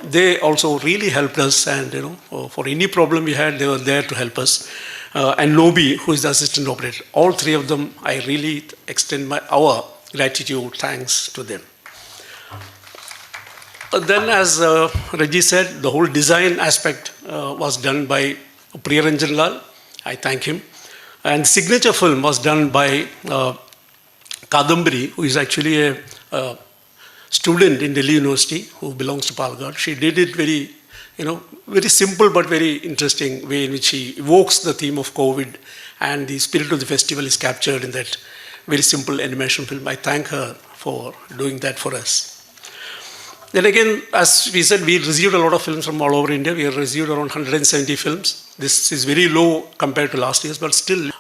They also really helped us, and for any problem we had, they were there to help us. And Nobi, who is the assistant operator. All three of them, I really extend our gratitude, thanks to them. Then, as Reggie said, the whole design aspect was done by Priyaranjan Lal. I thank him. And signature film was done by Kadambari, who is actually a student in Delhi University who belongs to Palghat. She did it very, very simple but very interesting way in which she evokes the theme of COVID, and the spirit of the festival is captured in that very simple animation film. I thank her for doing that for us. Then again, as we said, we received a lot of films from all over India. We have received around 170 films. This is very low compared to last year's, but still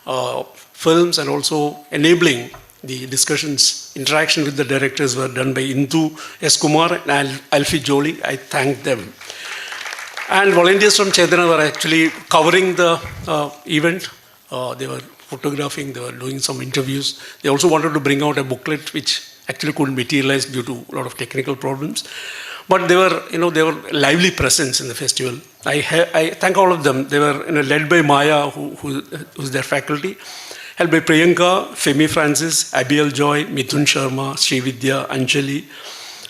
films, and also enabling the discussions, interaction with the directors were done by Indu S. Kumar and Alfie Jolie. I thank them. And volunteers from Chaitanya were actually covering the event. They were photographing, they were doing some interviews. They also wanted to bring out a booklet which actually couldn't materialize due to a lot of technical problems. But they were, they were lively presence in the festival. I thank all of them. They were led by Maya, who's their faculty, helped by Priyanka, Femi Francis, Abiel Joy, Mithun Sharma, Srividya, Anjali,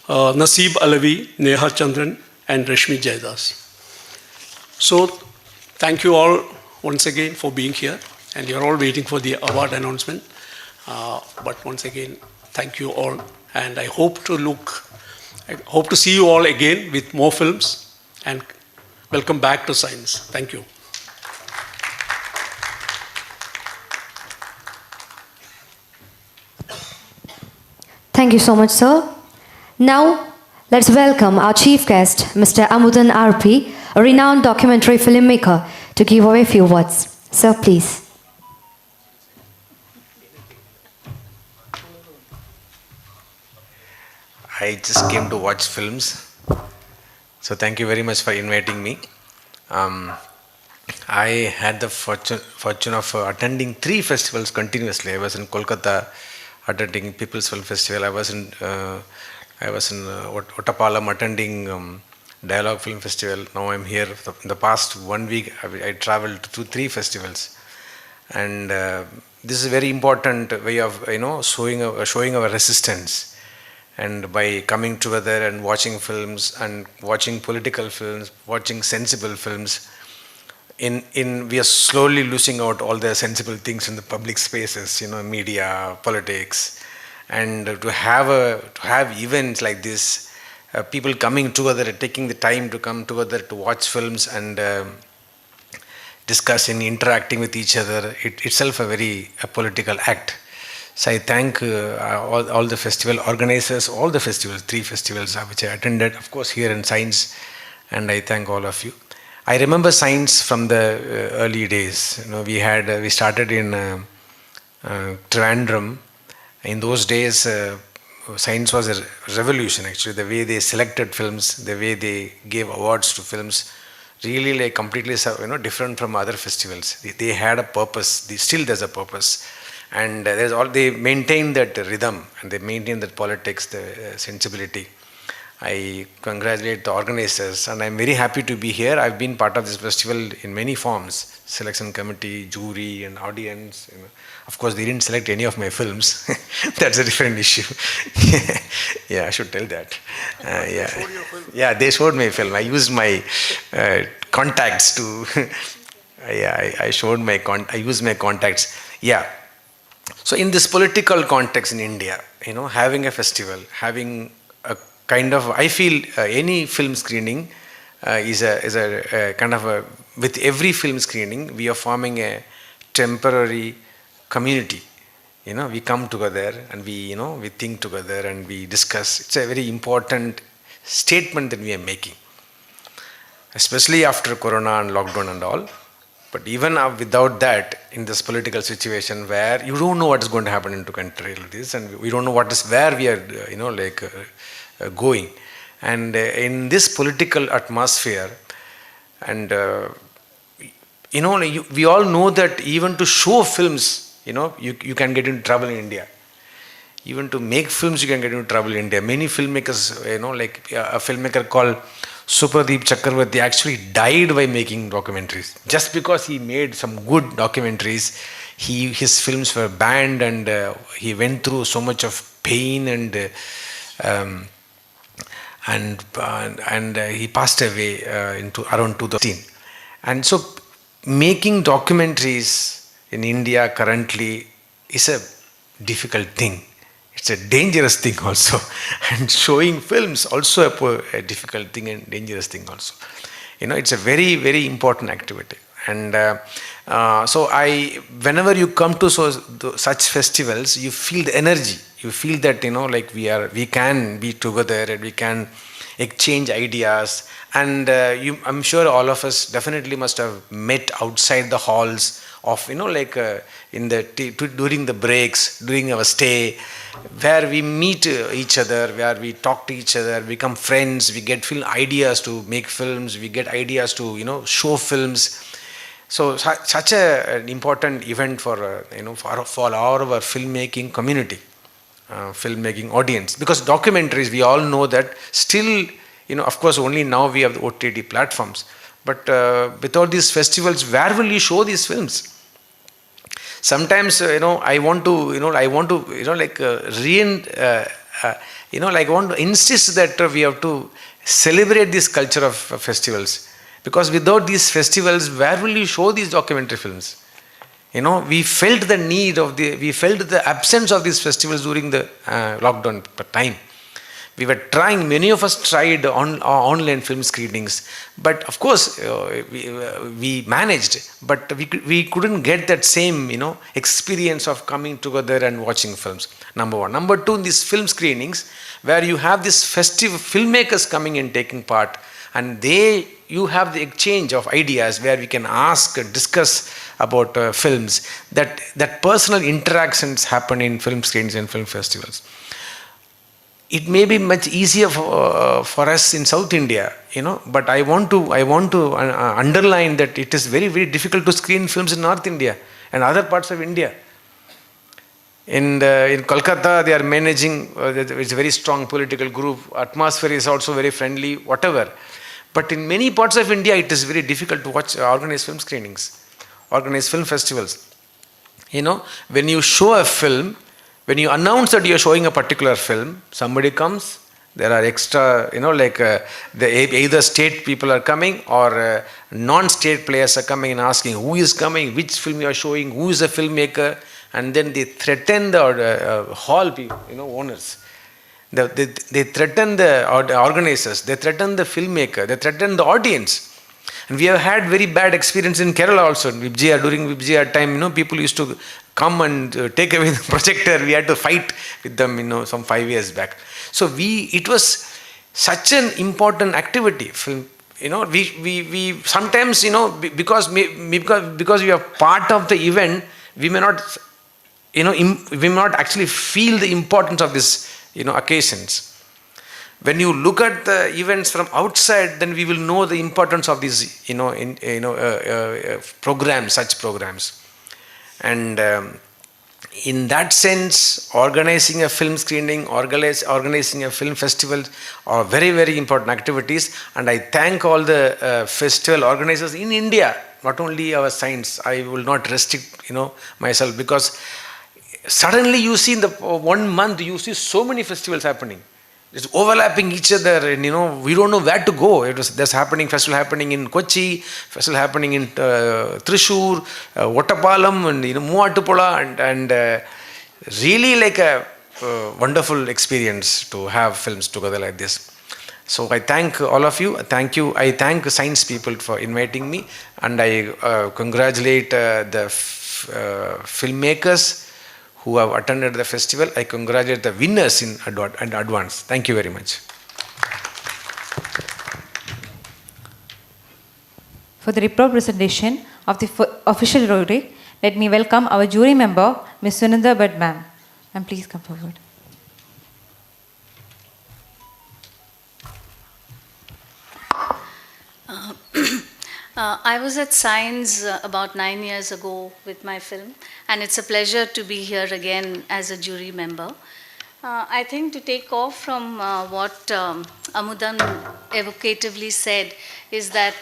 Naseeb Alavi, Neha Chandran, and Rashmi Jaidas. So, thank you all once again for being here, and you're all waiting for the award announcement. But once again, thank you all, and I hope to see you all again with more films, and welcome back to Science. Thank you.
Thank you so much, sir. Now, let's welcome our chief guest, Mr. Amudan RP, a renowned documentary filmmaker, to give away a few words. Sir, please.
I just came to watch films, so thank you very much for inviting me. I had the fortune of attending 3 festivals continuously. I was in Kolkata attending People's Film Festival. I was in Ottapalam attending Dialogue Film Festival. Now I'm here. In the past 1 week, I traveled to 3 festivals, and this is a very important way of showing our resistance. And by coming together and watching films and watching political films, watching sensible films, we are slowly losing out all the sensible things in the public spaces, media, politics, and to have events like this, people coming together, taking the time to come together to watch films and discussing, interacting with each other, itself a political act. So I thank all the festival organizers, all the festivals, 3 festivals which I attended, of course here in Science, and I thank all of you. I remember Science from the early days. We started in Trivandrum. In those days, Science was a revolution actually. The way they selected films, the way they gave awards to films, really completely different from other festivals. They had a purpose. Still there's a purpose. And they maintain that rhythm, and they maintain that politics, the sensibility. I congratulate the organizers, and I'm very happy to be here. I've been part of this festival in many forms: selection committee, jury, and audience. Of course, they didn't select any of my films. That's a different issue. Yeah, I should tell that. Yeah, they showed my film. I used my contacts to. I used my contacts. Yeah. So in this political context in India, having a festival, having a kind of, I feel any film screening is a kind of with every film screening, we are forming a temporary community. We come together and we think together and we discuss. It's a very important statement that we are making, especially after Corona and lockdown and all. But even without that, in this political situation where you don't know what is going to happen into country like this, and we don't know where we are going, and in this political atmosphere, and we all know that even to show films, you can get into trouble in India. even to make films, you can get into trouble in India. Many filmmakers, like a filmmaker called Supradeep Chakravarti actually died by making documentaries. Just because he made some good documentaries, his films were banned, and he went through so much of pain, and he passed away into around 2016. And so making documentaries in India currently is a difficult thing. It's a dangerous thing also. And showing films also a difficult thing and dangerous thing also. It's a very, very important activity. And so whenever you come to such festivals, you feel the energy. You feel that, like we can be together and we can exchange ideas. And I'm sure all of us definitely must have met outside the halls of, during the breaks, during our stay, where we meet each other, where we talk to each other, become friends, we get ideas to make films, we get ideas to, show films. So such an important event for all our filmmaking community, filmmaking audience. Because documentaries, we all know that still, of course, only now we have the OTT platforms. But without these festivals, where will you show these films? Sometimes, I want to insist that we have to celebrate this culture of festivals. Because without these festivals, where will you show these documentary films? We felt the absence of these festivals during the lockdown time. We were trying, many of us tried online film screenings, but of course we managed, but we couldn't get that same experience of coming together and watching films. Number one. Number two, in these film screenings, where you have these festive filmmakers coming and taking part, and you have the exchange of ideas where we can discuss about films. That personal interactions happen in film screenings and film festivals. It may be much easier for us in South India, but I want to underline that it is very, very difficult to screen films in North India and other parts of India. In Kolkata, they are managing, it's a very strong political group, atmosphere is also very friendly, whatever. But in many parts of India, it is very difficult to organize film screenings, organize film festivals. When you show a film, when you announce that you are showing a particular film, somebody comes, there are extra, either state people are coming or non-state players are coming and asking who is coming, which film you are showing, who is the filmmaker, and then they threaten the hall people, owners. They threaten the organizers, they threaten the filmmaker, they threaten the audience. And we have had very bad experience in Kerala also. During Vibjaya time, people used to come and take away the projector. We had to fight with them, some 5 years back. So it was such an important activity. Film, we sometimes, because we are part of the event, we may not actually feel the importance of this, occasions. When you look at the events from outside, then we will know the importance of these, programs, such programs. And in that sense, organizing a film screening, organizing a film festival are very, very important activities. And I thank all the festival organizers in India, not only our science. I will not restrict, myself, because suddenly you see in the 1 month, you see so many festivals happening. It's overlapping each other, and we don't know where to go. There's festival happening in Kochi, festival happening in Thrissur, Ottapalam, and Muvattupuzha, and really like a wonderful experience to have films together like this. So I thank all of you. Thank you. I thank science people for inviting me, and I congratulate the filmmakers who have attended the festival. I congratulate the winners in advance. Thank you very much.
For the report presentation of the official rubric, let me welcome our jury member, Ms. Sunanda Bhatt ma'am. And please come forward.
I was at Science about 9 years ago with my film, and it's a pleasure to be here again as a jury member. I think to take off from what Amudan evocatively said is that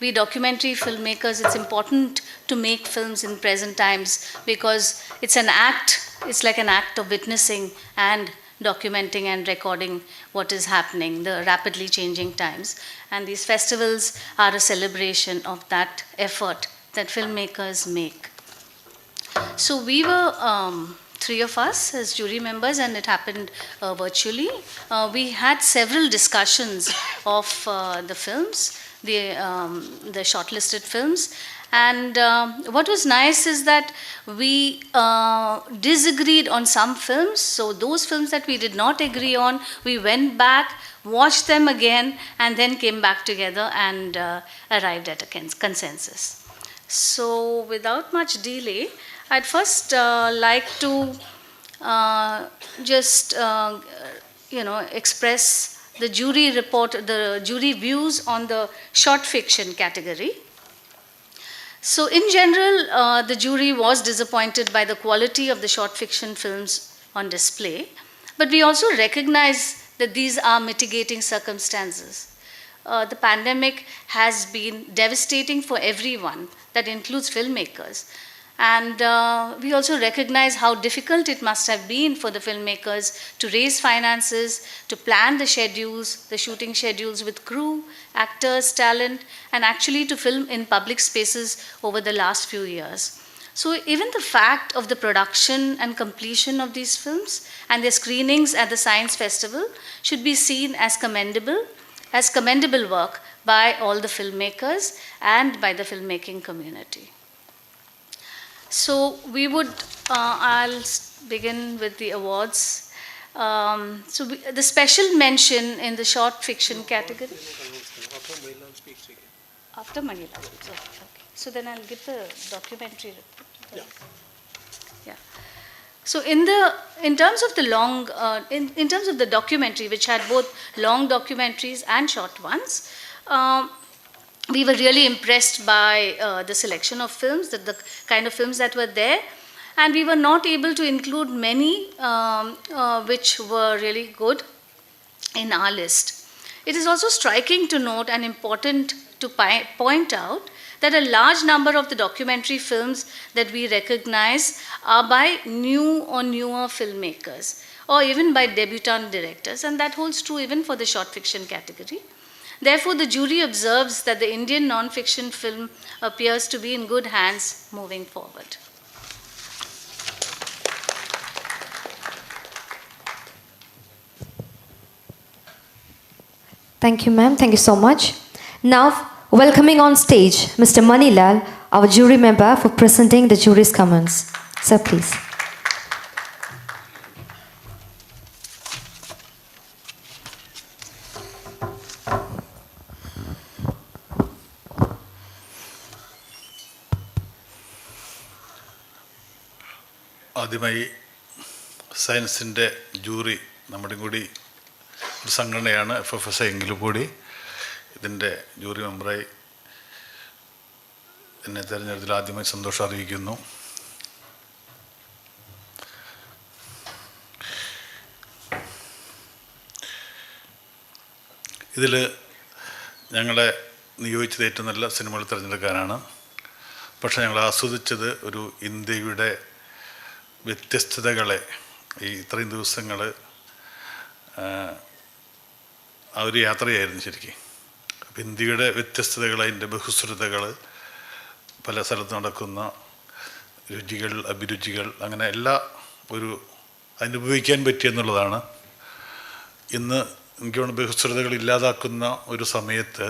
we documentary filmmakers, it's important to make films in present times because it's like an act of witnessing and documenting and recording what is happening, the rapidly changing times. And these festivals are a celebration of that effort that filmmakers make. So we were three of us as jury members, and it happened virtually. We had several discussions of the films, the shortlisted films. And what was nice is that we disagreed on some films. So those films that we did not agree on, we went back, watched them again, and then came back together and arrived at a consensus. So without much delay, I'd first like to express the jury report, the jury views on the short fiction category. So in general, the jury was disappointed by the quality of the short fiction films on display, but we also recognize that these are mitigating circumstances. The pandemic has been devastating for everyone, that includes filmmakers. And we also recognize how difficult it must have been for the filmmakers to raise finances, to plan the schedules, the shooting schedules with crew, actors, talent, and actually to film in public spaces over the last few years. So even the fact of the production and completion of these films and their screenings at the Science Festival should be seen as commendable work by all the filmmakers and by the filmmaking community. So I'll begin with the awards. The special mention in the short fiction category. After Manila speaks, okay. So then I'll give the documentary report. Yeah. So in terms of the in terms of the documentary, which had both long documentaries and short ones, we were really impressed by the selection of films, the kind of films that were there, and we were not able to include many which were really good in our list. It is also striking to note and important to point out that a large number of the documentary films that we recognize are by new or newer filmmakers, or even by debutant directors, and that holds true even for the short fiction category. Therefore, the jury observes that the Indian non-fiction film appears to be in good hands moving forward.
Thank you, ma'am. Thank you so much. Now, welcoming on stage Mr. Manilal, our jury member, for presenting the jury's comments. Sir, please.
ആദ്യമായി സയൻസിൻ്റെ jury നമ്മുടെ കൂടി ഒരു സംഘടനയാണ് FFSI എങ്കിലും കൂടി ഇതിൻ്റെ jury മെമ്പറായി എന്നെ തിരഞ്ഞെടുത്തതിൽ ആദ്യമായി സന്തോഷം അറിയിക്കുന്നു. ഇതിൽ ഞങ്ങളെ നിയോഗിച്ചത് ഏറ്റവും നല്ല സിനിമകൾ തിരഞ്ഞെടുക്കാനാണ്. പക്ഷേ ഞങ്ങൾ ആസ്വദിച്ചത് ഒരു ഇന്ത്യയുടെ വ്യത്യസ്തതകളെ ഇത്രയും ദിവസങ്ങൾ ആ ഒരു യാത്രയായിരുന്നു ശരിക്കും. അപ്പം ഇന്ത്യയുടെ വ്യത്യസ്തതകൾ, അതിൻ്റെ ബഹുസ്വരതകൾ, പല സ്ഥലത്ത് നടക്കുന്ന രുചികൾ, അഭിരുചികൾ, അങ്ങനെ എല്ലാ ഒരു അനുഭവിക്കാൻ പറ്റിയെന്നുള്ളതാണ്. ഇന്ന് എനിക്ക് തോന്നുന്നു ബഹുസ്വരതകൾ ഇല്ലാതാക്കുന്ന ഒരു സമയത്ത്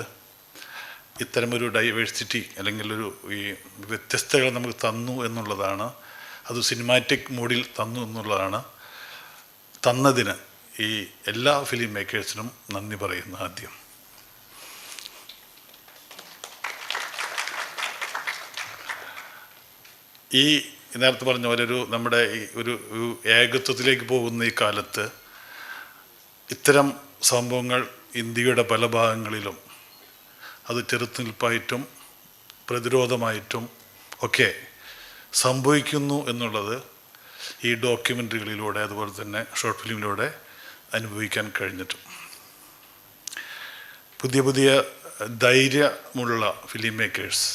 ഇത്തരമൊരു ഡൈവേഴ്സിറ്റി അല്ലെങ്കിൽ ഈ വ്യത്യസ്തതകൾ നമുക്ക് തന്നു എന്നുള്ളതാണ്. അത് സിനിമാറ്റിക് മൂഡിൽ തന്നു എന്നുള്ളതാണ്. തന്നതിന് ഈ എല്ലാ ഫിലിം മേക്കേഴ്സിനും നന്ദി പറയുന്നു ആദ്യം. ഈ നേരത്തെ പറഞ്ഞ പോലെ നമ്മുടെ ഒരു ഏകത്വത്തിലേക്ക് പോകുന്ന ഈ കാലത്ത് ഇത്തരം സംഭവങ്ങൾ ഇന്ത്യയുടെ പല ഭാഗങ്ങളിലും അത് ചെറുത്തുനിൽപ്പായിട്ടും പ്രതിരോധമായിട്ടും ഒക്കെ സംഭവിക്കുന്നു എന്നുള്ളത്
ഈ ഡോക്യുമെൻ്ററികളിലൂടെ അതുപോലെ തന്നെ ഷോർട്ട് ഫിലിമിലൂടെ അനുഭവിക്കാൻ കഴിഞ്ഞിട്ടും. പുതിയ പുതിയ ധൈര്യമുള്ള ഫിലിം മേക്കേഴ്സ്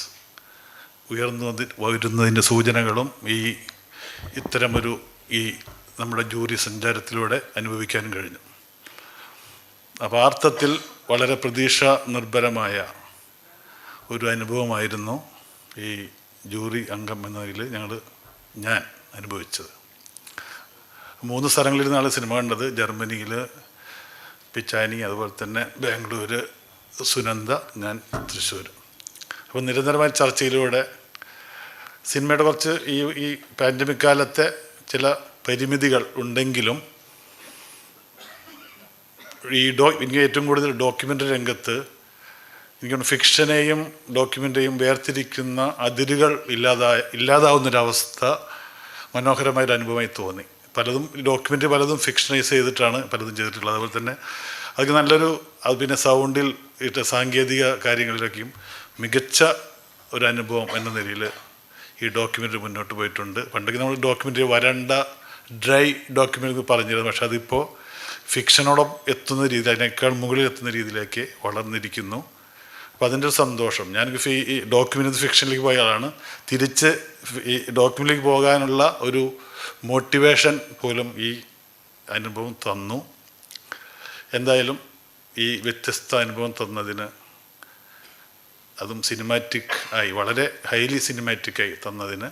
വരുന്നതിൻ്റെ സൂചനകളും ഇത്തരമൊരു നമ്മുടെ ജൂറി സഞ്ചാരത്തിലൂടെ അനുഭവിക്കാൻ കഴിഞ്ഞു. അപ്പോൾ ആ അർത്ഥത്തിൽ വളരെ പ്രതീക്ഷ നിർഭരമായ ഒരു അനുഭവമായിരുന്നു ഈ ജൂറി അംഗം എന്നതിൽ ഞാൻ അനുഭവിച്ചത്. 3 സ്ഥലങ്ങളിലിരുന്നാണ് സിനിമ കണ്ടത്. ജർമ്മനിയിൽ പിച്ചാനി, അതുപോലെ തന്നെ ബാംഗ്ലൂർ, സുനന്ദ, ഞാൻ തൃശ്ശൂർ. അപ്പോൾ നിരന്തരമായ ചർച്ചയിലൂടെ സിനിമയുടെ കുറച്ച് ഈ പാൻഡമിക് കാലത്തെ ചില പരിമിതികൾ ഉണ്ടെങ്കിലും എനിക്ക് ഏറ്റവും കൂടുതൽ ഡോക്യുമെൻ്ററി രംഗത്ത് എനിക്കൊന്ന് ഫിക്ഷനെയും ഡോക്യുമെൻ്ററിയും വേർതിരിക്കുന്ന അതിരുകൾ ഇല്ലാതാവുന്നൊരവസ്ഥ മനോഹരമായൊരു അനുഭവമായി തോന്നി. ഡോക്യുമെൻ്ററി പലതും ഫിക്ഷനൈസ് ചെയ്തിട്ടാണ് പലതും ചെയ്തിട്ടുള്ളത്. അതുപോലെ തന്നെ അതൊക്കെ നല്ലൊരു പിന്നെ സൗണ്ടിൽ സാങ്കേതിക കാര്യങ്ങളിലൊക്കെയും മികച്ച ഒരു അനുഭവം എന്ന നിലയിൽ ഈ ഡോക്യുമെൻ്ററി മുന്നോട്ട് പോയിട്ടുണ്ട്. പണ്ടൊക്കെ നമ്മൾ ഡോക്യുമെൻ്ററി വരണ്ട ഡ്രൈ ഡോക്യുമെൻ്ററി പറഞ്ഞിരുന്നു. പക്ഷെ അതിപ്പോൾ ഫിക്ഷനോടൊപ്പം എത്തുന്ന രീതി, അതിനേക്കാൾ മുകളിൽ എത്തുന്ന രീതിയിലേക്ക് വളർന്നിരിക്കുന്നു. അപ്പോൾ അതിൻ്റെ ഒരു സന്തോഷം. ഞാനൊക്കെ ഈ ഡോക്യുമെൻ്ററി ഫിക്ഷനിലേക്ക് പോയ ആളാണ്. തിരിച്ച് ഈ ഡോക്യുമെൻ്ററിലേക്ക് പോകാനുള്ള ഒരു മോട്ടിവേഷൻ പോലും ഈ അനുഭവം തന്നു. എന്തായാലും ഈ വ്യത്യസ്ത അനുഭവം തന്നതിന്, അതും സിനിമാറ്റിക് ആയി, വളരെ ഹൈലി സിനിമാറ്റിക്കായി തന്നതിന്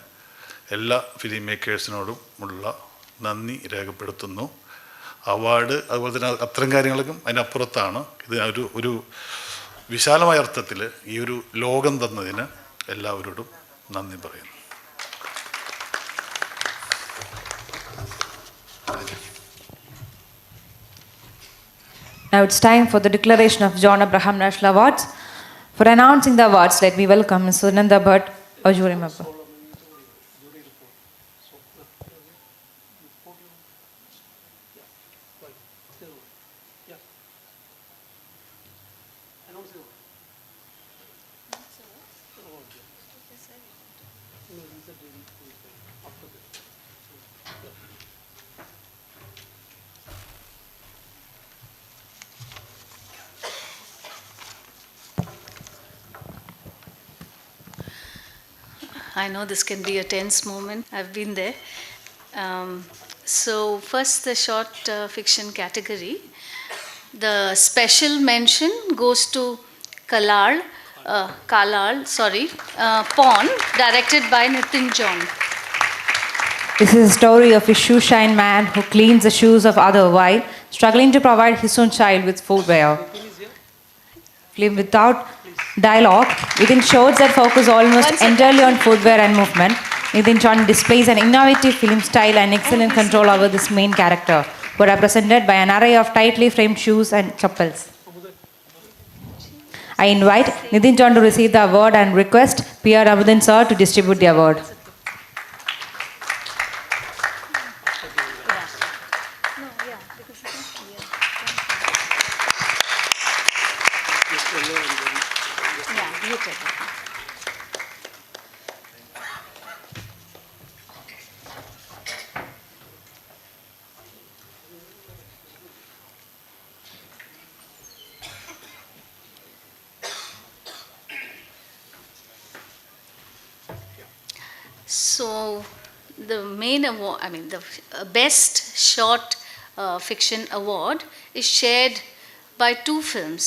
എല്ലാ ഫിലിം മേക്കേഴ്സിനോടും ഉള്ള നന്ദി രേഖപ്പെടുത്തുന്നു. അവാർഡ് അതുപോലെ തന്നെ അത്തരം കാര്യങ്ങളൊക്കെ അതിനപ്പുറത്താണ്. ഇത് ഒരു വിശാലമായ അർത്ഥത്തിൽ ഈ ഒരു ലോകം തന്നതിന് എല്ലാവരോടും നന്ദി പറയുന്നു.
Now it's time for the declaration of John Abraham National Awards. For announcing the awards, let me welcome Ms. Sunanda Bhatt, a jury member.
I know this can be a tense moment. I've been there. So first, the short fiction category. The special mention goes to Kalal, Pawn, directed by Nitin John.
This is a story of a shoe shine man who cleans the shoes of others while struggling to provide his own child with footwear. Film without dialogue, within shots that focus almost entirely on footwear and movement, Nitin John displays an innovative film style and excellent control over this main character, who are represented by an array of tightly framed shoes and chappals. I invite Nitin John to receive the award and request P.R. Amudin sir to distribute the award.
So the main award, the best short fiction award is shared by 2 films.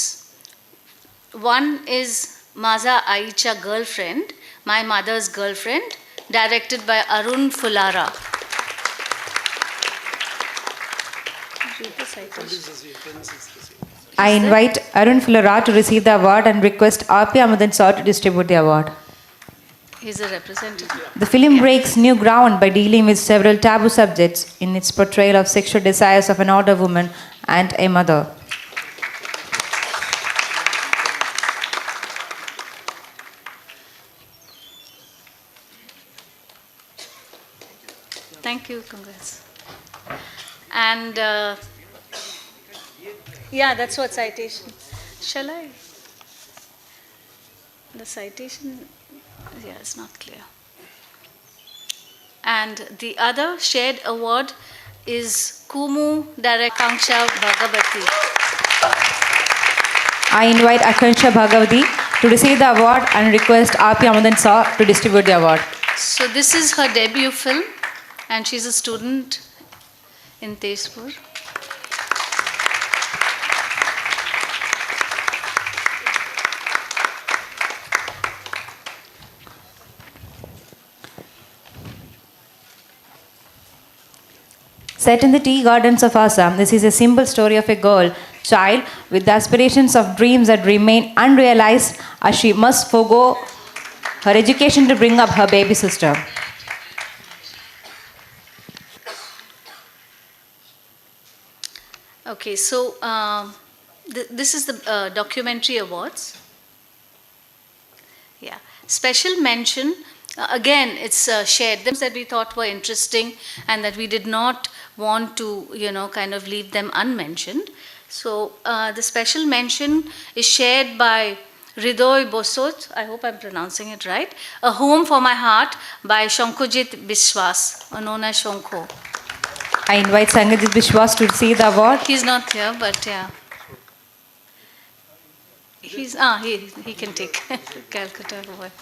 One is Maza Aicha Girlfriend, My Mother's Girlfriend, directed by Arun Fulara.
I invite Arun Fulara to receive the award and request R.P. Amudin sir to distribute the award.
He's a representative.
The film breaks new ground by dealing with several taboo subjects in its portrayal of sexual desires of an older woman and a mother.
Thank you, congrats. And yeah, that's what citation. Shall I? The citation, yeah, it's not clear. And the other shared award is Kumu Director Bhagavati.
I invite Akansha Bhagavati to receive the award and request R.P. Amudan sir to distribute the award.
So this is her debut film, and she's a student in Tezpur.
Set in the tea gardens of Assam, this is a simple story of a child with the aspirations of dreams that remain unrealized as she must forego her education to bring up her baby sister.
Okay, so this is the documentary awards. Yeah, special mention. Again, it's shared things that we thought were interesting and that we did not want to, kind of leave them unmentioned. So the special mention is shared by Hridoy Bosot, I hope I'm pronouncing it right, A Home for My Heart by Shankojit Biswas, known as Shanko.
I invite Sanjit Biswas to receive the award.
He's not here, but yeah. He can take Calcutta award.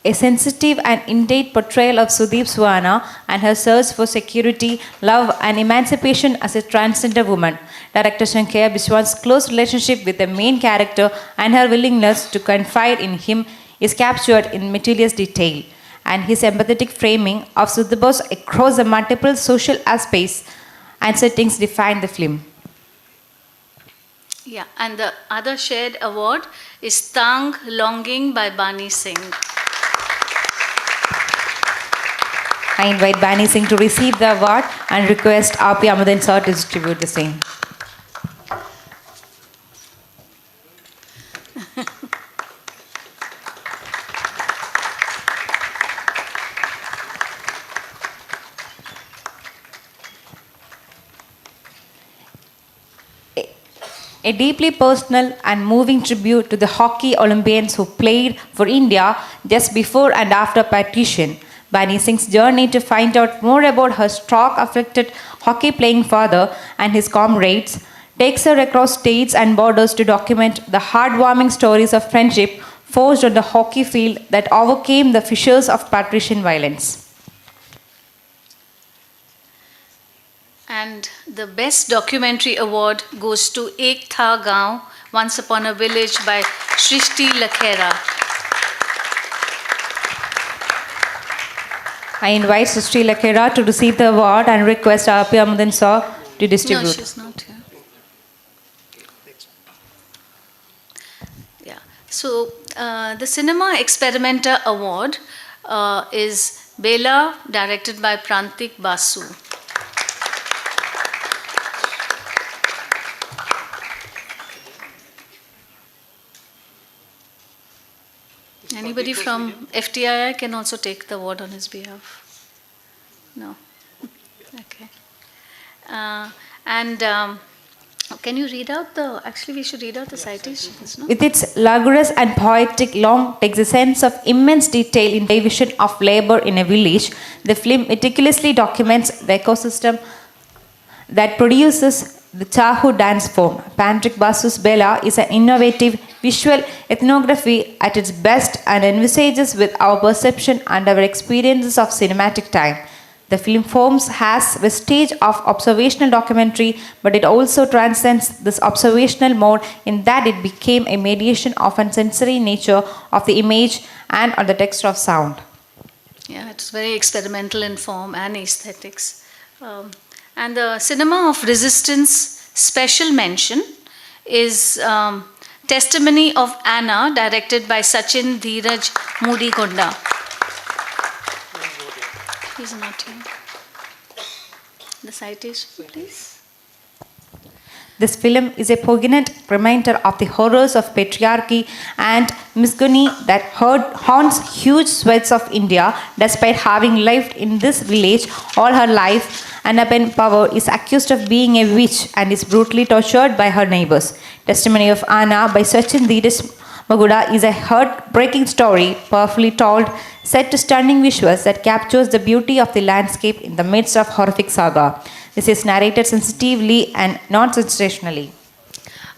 A sensitive and indate portrayal of Sudeep Swana and her search for security, love and emancipation as a transgender woman. Director Shankar Biswas's close relationship with the main character and her willingness to confide in him is captured in meticulous detail, and his empathetic framing of Sudeep's across the multiple social aspects and settings define the film.
Yeah, and the other shared award is Tang Longing by Bani Singh.
I invite Bani Singh to receive the award and request R.P. Amudan sir to distribute the same. A deeply personal and moving tribute to the hockey Olympians who played for India just before and after partition. Bani Singh's journey to find out more about her stroke-affected hockey-playing father and his comrades takes her across states and borders to document the heartwarming stories of friendship forged on the hockey field that overcame the fissures of partition violence.
And the best documentary award goes to Ek Tha Gaon, Once Upon a Village by Shrishti Lakhera.
I invite Srishti Lakhera to receive the award and request R.P. Amudan sir to distribute.
No, she's not here. Yeah. So the Cinema Experimenter Award is Bela, directed by Prantik Basu. Anybody from FTII can also take the award on his behalf. No? Okay. Can you read out actually we should read out the citations, no?
With its laborious and poetic long takes a sense of immense detail in the division of labor in a village, the film meticulously documents the ecosystem that produces the Chahu dance form. Pantrik Basu's Bela is an innovative visual ethnography at its best and envisages with our perception and our experiences of cinematic time. The film forms has vestige of observational documentary, but it also transcends this observational mode in that it became a mediation of a sensory nature of the image and on the texture of sound.
Yeah, it's very experimental in form and aesthetics. And the Cinema of Resistance special mention is Testimony of Anna, directed by Sachin Dheeraj Moodigonda. He's not here. The citation, please.
This film is a poignant reminder of the horrors of patriarchy and misogyny that haunts huge swaths of India despite having lived in this village all her life Annapen Power is accused of being a witch and is brutally tortured by her neighbors. Testimony of Anna by Sachin Dheeresh Maguda is a heartbreaking story, powerfully told, set to stunning visuals that captures the beauty of the landscape in the midst of horrific saga. This is narrated sensitively and non-sensationally.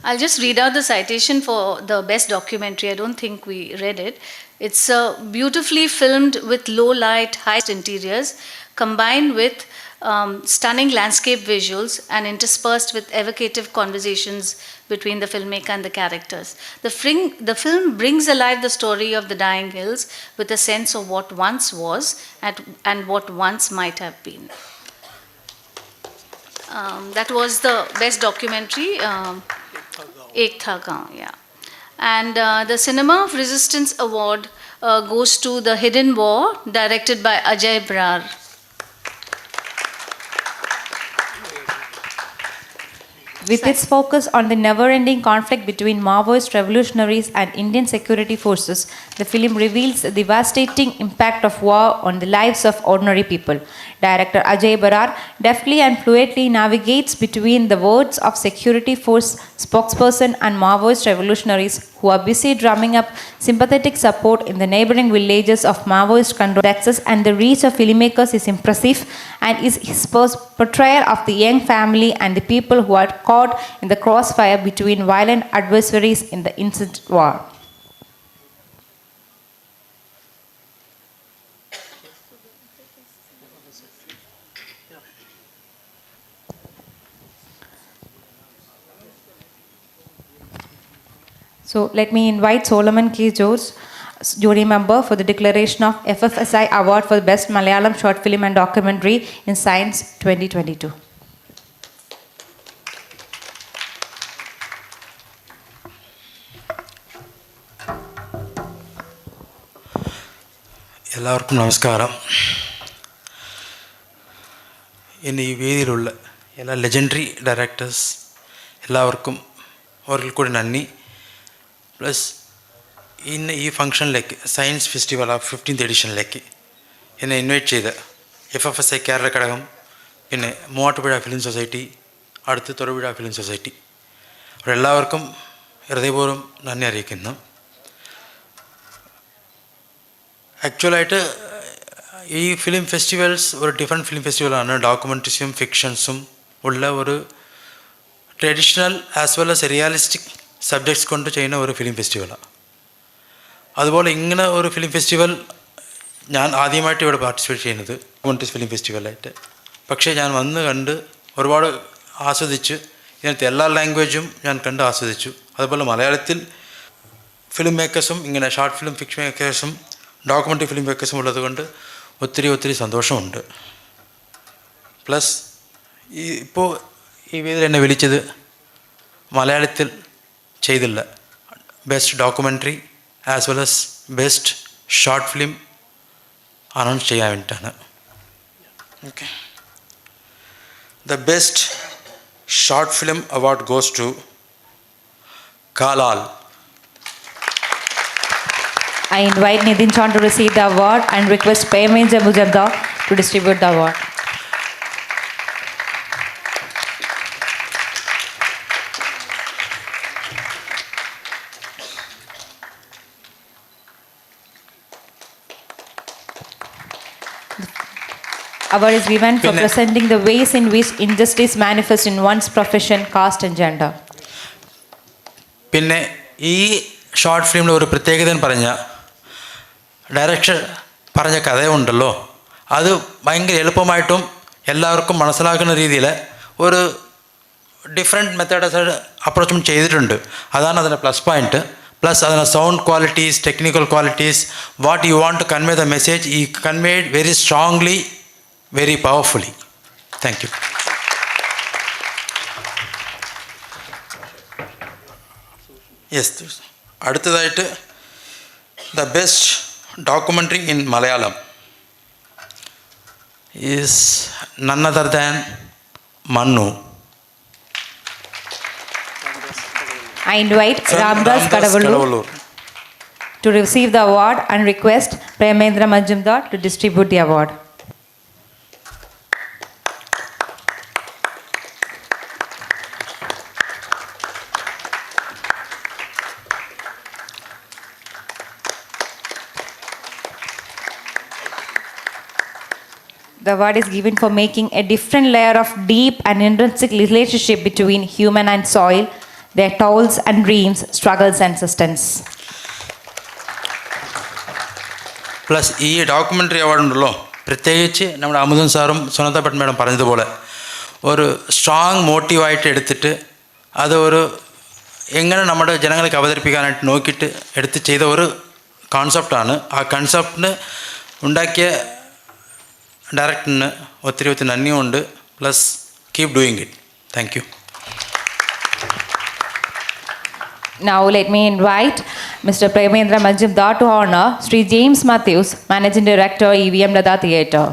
I'll just read out the citation for the best documentary. I don't think we read it. It's beautifully filmed with low light, high interiors, combined with stunning landscape visuals and interspersed with evocative conversations between the filmmaker and the characters. The film brings alive the story of the dying hills with a sense of what once was and what once might have been. That was the best documentary. Ek Tha Gaon, yeah. And the Cinema of Resistance Award goes to The Hidden War, directed by Ajay Brar.
With its focus on the never-ending conflict between Maoist revolutionaries and Indian security forces, the film reveals the devastating impact of war on the lives of ordinary people. Director Ajay Barar deftly and fluently navigates between the words of security force spokesperson and Maoist revolutionaries who are busy drumming up sympathetic support in the neighboring villages of Maoist control. Access and the reach of filmmakers is impressive, and his portrayal of the young family and the people who are caught in the crossfire between violent adversaries in the incessant war. So let me invite Solomon K. George, jury member, for the declaration of FFSI Award for the Best Malayalam Short Film and Documentary in Science 2022.
എല്ലാവർക്കും നമസ്കാരം. ഇന്ന് ഈ വേദിയിലുള്ള എല്ലാ legendary directors എല്ലാവർക്കും ഒരിക്കൽ കൂടി നന്ദി. Plus ഇന്ന് ഈ ഫംഗ്ഷനിലേക്ക് സയൻസ് ഫെസ്റ്റിവൽ ഓഫ് 15th എഡിഷനിലേക്ക് എന്നെ ഇൻവൈറ്റ് ചെയ്ത FFSI കേരള ഘടകം, പിന്നെ മൂവാറ്റുപുഴ ഫിലിം സൊസൈറ്റി, അടുത്ത് തൊടുപുഴ ഫിലിം സൊസൈറ്റി, അവരെല്ലാവർക്കും ഹൃദയപൂർവ്വം നന്ദി അറിയിക്കുന്നു. ആക്ച്വലായിട്ട് ഈ ഫിലിം ഫെസ്റ്റിവൽസ് ഒരു ഡിഫറെൻറ്റ് ഫിലിം ഫെസ്റ്റിവലാണ്. ഡോക്യുമെൻ്ററീസും ഫിക്ഷൻസും ഉള്ള ഒരു traditional as well as realistic subjects കൊണ്ട് ചെയ്യുന്ന ഒരു ഫിലിം ഫെസ്റ്റിവലാണ്. അതുപോലെ ഇങ്ങനെ ഒരു ഫിലിം ഫെസ്റ്റിവൽ ഞാൻ ആദ്യമായിട്ട് ഇവിടെ പാർട്ടിസിപ്പേറ്റ് ചെയ്യുന്നത് ഡോക്യുമെൻ്ററീസ് ഫിലിം ഫെസ്റ്റിവലായിട്ട്. പക്ഷേ ഞാൻ വന്ന് കണ്ട് ഒരുപാട് ആസ്വദിച്ച്, ഇതിനകത്ത് എല്ലാ ലാംഗ്വേജും ഞാൻ കണ്ട് ആസ്വദിച്ചു. അതുപോലെ മലയാളത്തിൽ ഫിലിം മേക്കേഴ്സും ഇങ്ങനെ ഷോർട്ട് ഫിലിം ഫിക്ഷൻ മേക്കേഴ്സും ഡോക്യുമെൻ്ററി ഫിലിം മേക്കേഴ്സും ഉള്ളതുകൊണ്ട് ഒത്തിരി സന്തോഷമുണ്ട്. പ്ലസ് ഇപ്പോൾ ഈ വേദിയിൽ എന്നെ വിളിച്ചത് മലയാളത്തിൽ ചെയ്തില്ല best documentary as well as best short film announce ചെയ്യാൻ വേണ്ടിയിട്ടാണ്. Okay, the best short film award goes to KERAL.
I invite Nitin Chand to receive the award and request Premendra Majumdar to distribute the award. Award is given for presenting the ways in which injustice manifests in one's profession, caste and gender.
പിന്നെ ഈ short ഫിലിമിൽ ഒരു പ്രത്യേകത പറഞ്ഞാൽ director പറഞ്ഞ കഥയുണ്ടല്ലോ, അത് ഭയങ്കര എളുപ്പമായിട്ടും എല്ലാവർക്കും മനസ്സിലാക്കുന്ന രീതിയിൽ ഒരു ഡിഫറെൻറ്റ് മെത്തേഡ് അപ്രോച്ച് ചെയ്തിട്ടുണ്ട്. അതാണ് അതിൻ്റെ പ്ലസ് പോയിൻറ്റ്. പ്ലസ് അതിൻ്റെ sound qualities, technical qualities, what you want to convey the message, ഈ conveyed very strongly, very powerfully. Thank you. Yes, അടുത്തതായിട്ട് the best documentary in Malayalam is none other than Mannu.
I invite Ramdas Kadavallur to receive the award and request Premendra Majumdar to distribute the award. The award is given for making a different layer of deep and intrinsic relationship between human and soil, their toils and dreams, struggles and sustenance.
Plus ഈ documentary അവാർഡുണ്ടല്ലോ, പ്രത്യേകിച്ച് നമ്മുടെ അമുദൻ സാറും Sunanda Bhat madam പറഞ്ഞതുപോലെ ഒരു strong മോട്ടീവായിട്ട് എടുത്തിട്ട് അത് ഒരു എങ്ങനെ നമ്മുടെ ജനങ്ങൾക്ക് അവതരിപ്പിക്കാനായിട്ട് നോക്കിയിട്ട് എടുത്ത് ചെയ്ത ഒരു കോൺസെപ്റ്റാണ്. ആ കൺസെപ്റ്റിന് ഉണ്ടാക്കിയ ഡയറക്ടറിന് ഒത്തിരി നന്ദിയുണ്ട്. Plus keep doing it. Thank you.
Now let me invite Mr. Premendra Majumdar to honor Sri James Matthews, Managing Director, EVM Latha Theatre.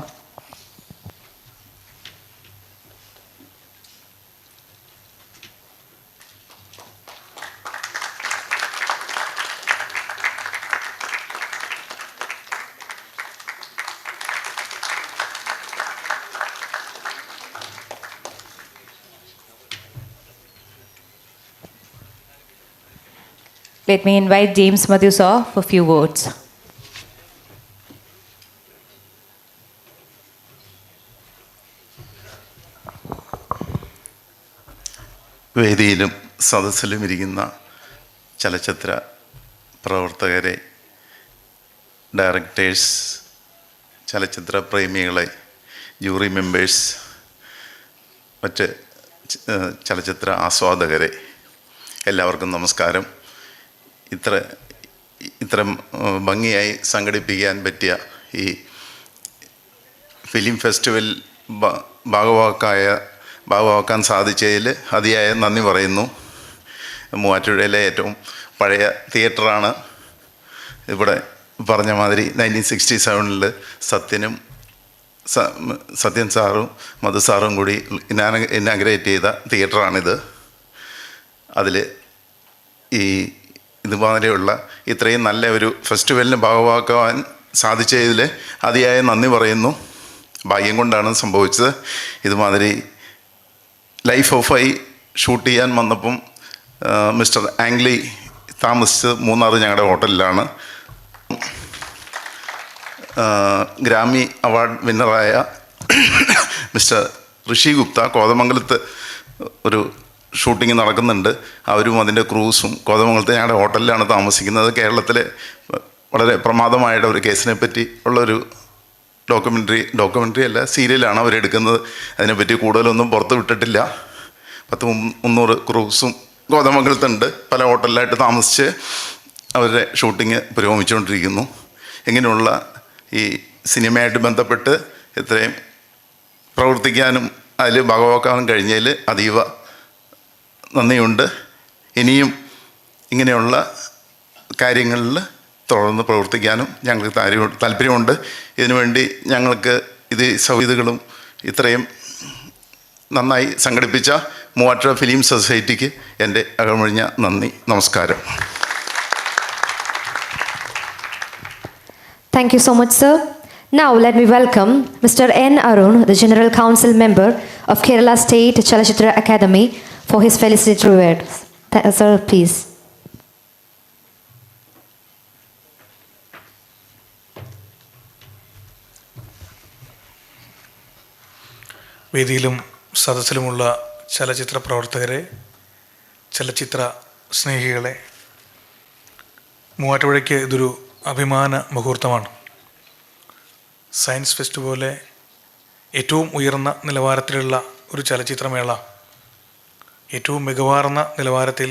Let me invite James Matthews sir for a few words.
വേദിയിലും സദസ്സിലും ഇരിക്കുന്ന ചലച്ചിത്ര പ്രവർത്തകരെ, directors, ചലച്ചിത്ര പ്രേമികളെ, jury members, മറ്റ് ചലച്ചിത്ര ആസ്വാദകരെ, എല്ലാവർക്കും നമസ്കാരം. ഇത്ര ഭംഗിയായി സംഘടിപ്പിക്കാൻ പറ്റിയ ഈ ഫിലിം ഫെസ്റ്റിവൽ ഭാഗമാക്കാൻ സാധിച്ചതിൽ അതിയായ നന്ദി പറയുന്നു. മൂവാറ്റുപുഴയിലെ ഏറ്റവും പഴയ തിയേറ്ററാണ്. ഇവിടെ പറഞ്ഞ മാതിരി 1967 സത്യൻ സാറും മധു സാറും കൂടി ഇനാഗ്രേറ്റ് ചെയ്ത തിയേറ്ററാണിത്. അതിൽ ഇതുമാതിരിയുള്ള ഇത്രയും നല്ല ഒരു ഫെസ്റ്റിവലിന് ഭാഗമാക്കാൻ സാധിച്ചതിൽ അതിയായ നന്ദി പറയുന്നു. ഭാഗ്യം കൊണ്ടാണ് സംഭവിച്ചത്. ഇതുമാതിരി ലൈഫ് ഓഫ് ഐ ഷൂട്ട് ചെയ്യാൻ വന്നപ്പം മിസ്റ്റർ ആംഗ്ലി താമസിച്ചത് മൂന്നാർ ഞങ്ങളുടെ ഹോട്ടലിലാണ്. ഗ്രാമി അവാർഡ് വിന്നറായ മിസ്റ്റർ ഋഷി ഗുപ്ത കോതമംഗലത്ത് ഒരു ഷൂട്ടിങ് നടക്കുന്നുണ്ട്. അവരും അതിൻ്റെ ക്രൂസും കോതമംഗലത്ത് ഞങ്ങളുടെ ഹോട്ടലിലാണ് താമസിക്കുന്നത്. കേരളത്തിലെ വളരെ പ്രമാദമായിട്ട് ഒരു കേസിനെ പറ്റി ഉള്ളൊരു ഡോക്യുമെൻ്ററി അല്ല, സീരിയലാണ് അവരെടുക്കുന്നത്. അതിനെപ്പറ്റി കൂടുതലൊന്നും പുറത്ത് വിട്ടിട്ടില്ല. 300 ക്രൂസും കോതമംഗലത്തുണ്ട്. പല ഹോട്ടലിലായിട്ട് താമസിച്ച് അവരുടെ ഷൂട്ടിങ് പുരോഗമിച്ചുകൊണ്ടിരിക്കുന്നു. ഇങ്ങനെയുള്ള ഈ സിനിമയായിട്ട് ബന്ധപ്പെട്ട് ഇത്രയും പ്രവർത്തിക്കാനും അതിൽ ഭാഗമാക്കാനും കഴിഞ്ഞതിൽ അതീവ നന്ദിയുണ്ട്. ഇനിയും ഇങ്ങനെയുള്ള കാര്യങ്ങളിൽ തുടർന്ന് പ്രവർത്തിക്കാനും ഞങ്ങൾക്ക് താല്പര്യമുണ്ട്. ഇതിനുവേണ്ടി ഞങ്ങൾക്ക് സൗകര്യങ്ങളും ഇത്രയും നന്നായി സംഘടിപ്പിച്ച മൂവാറ്റുപുഴ ഫിലിം സൊസൈറ്റിക്ക് എൻ്റെ അകമഴിഞ്ഞ നന്ദി. നമസ്കാരം.
Thank you so much, sir. Now let me welcome Mr. N. Arun, the General Council Member of Kerala State Chalachitra Academy, for his felicitory words. Sir, please.
വേദിയിലും സദസ്സിലുമുള്ള ചലച്ചിത്ര പ്രവർത്തകരെ, ചലച്ചിത്ര സ്നേഹികളെ, മൂവാറ്റുപുഴയ്ക്ക് ഇതൊരു അഭിമാന മുഹൂർത്തമാണ്. സയൻസ് ഫെസ്റ്റ് പോലെ ഏറ്റവും ഉയർന്ന നിലവാരത്തിലുള്ള ഒരു ചലച്ചിത്രമേള ഏറ്റവും മികവാർന്ന നിലവാരത്തിൽ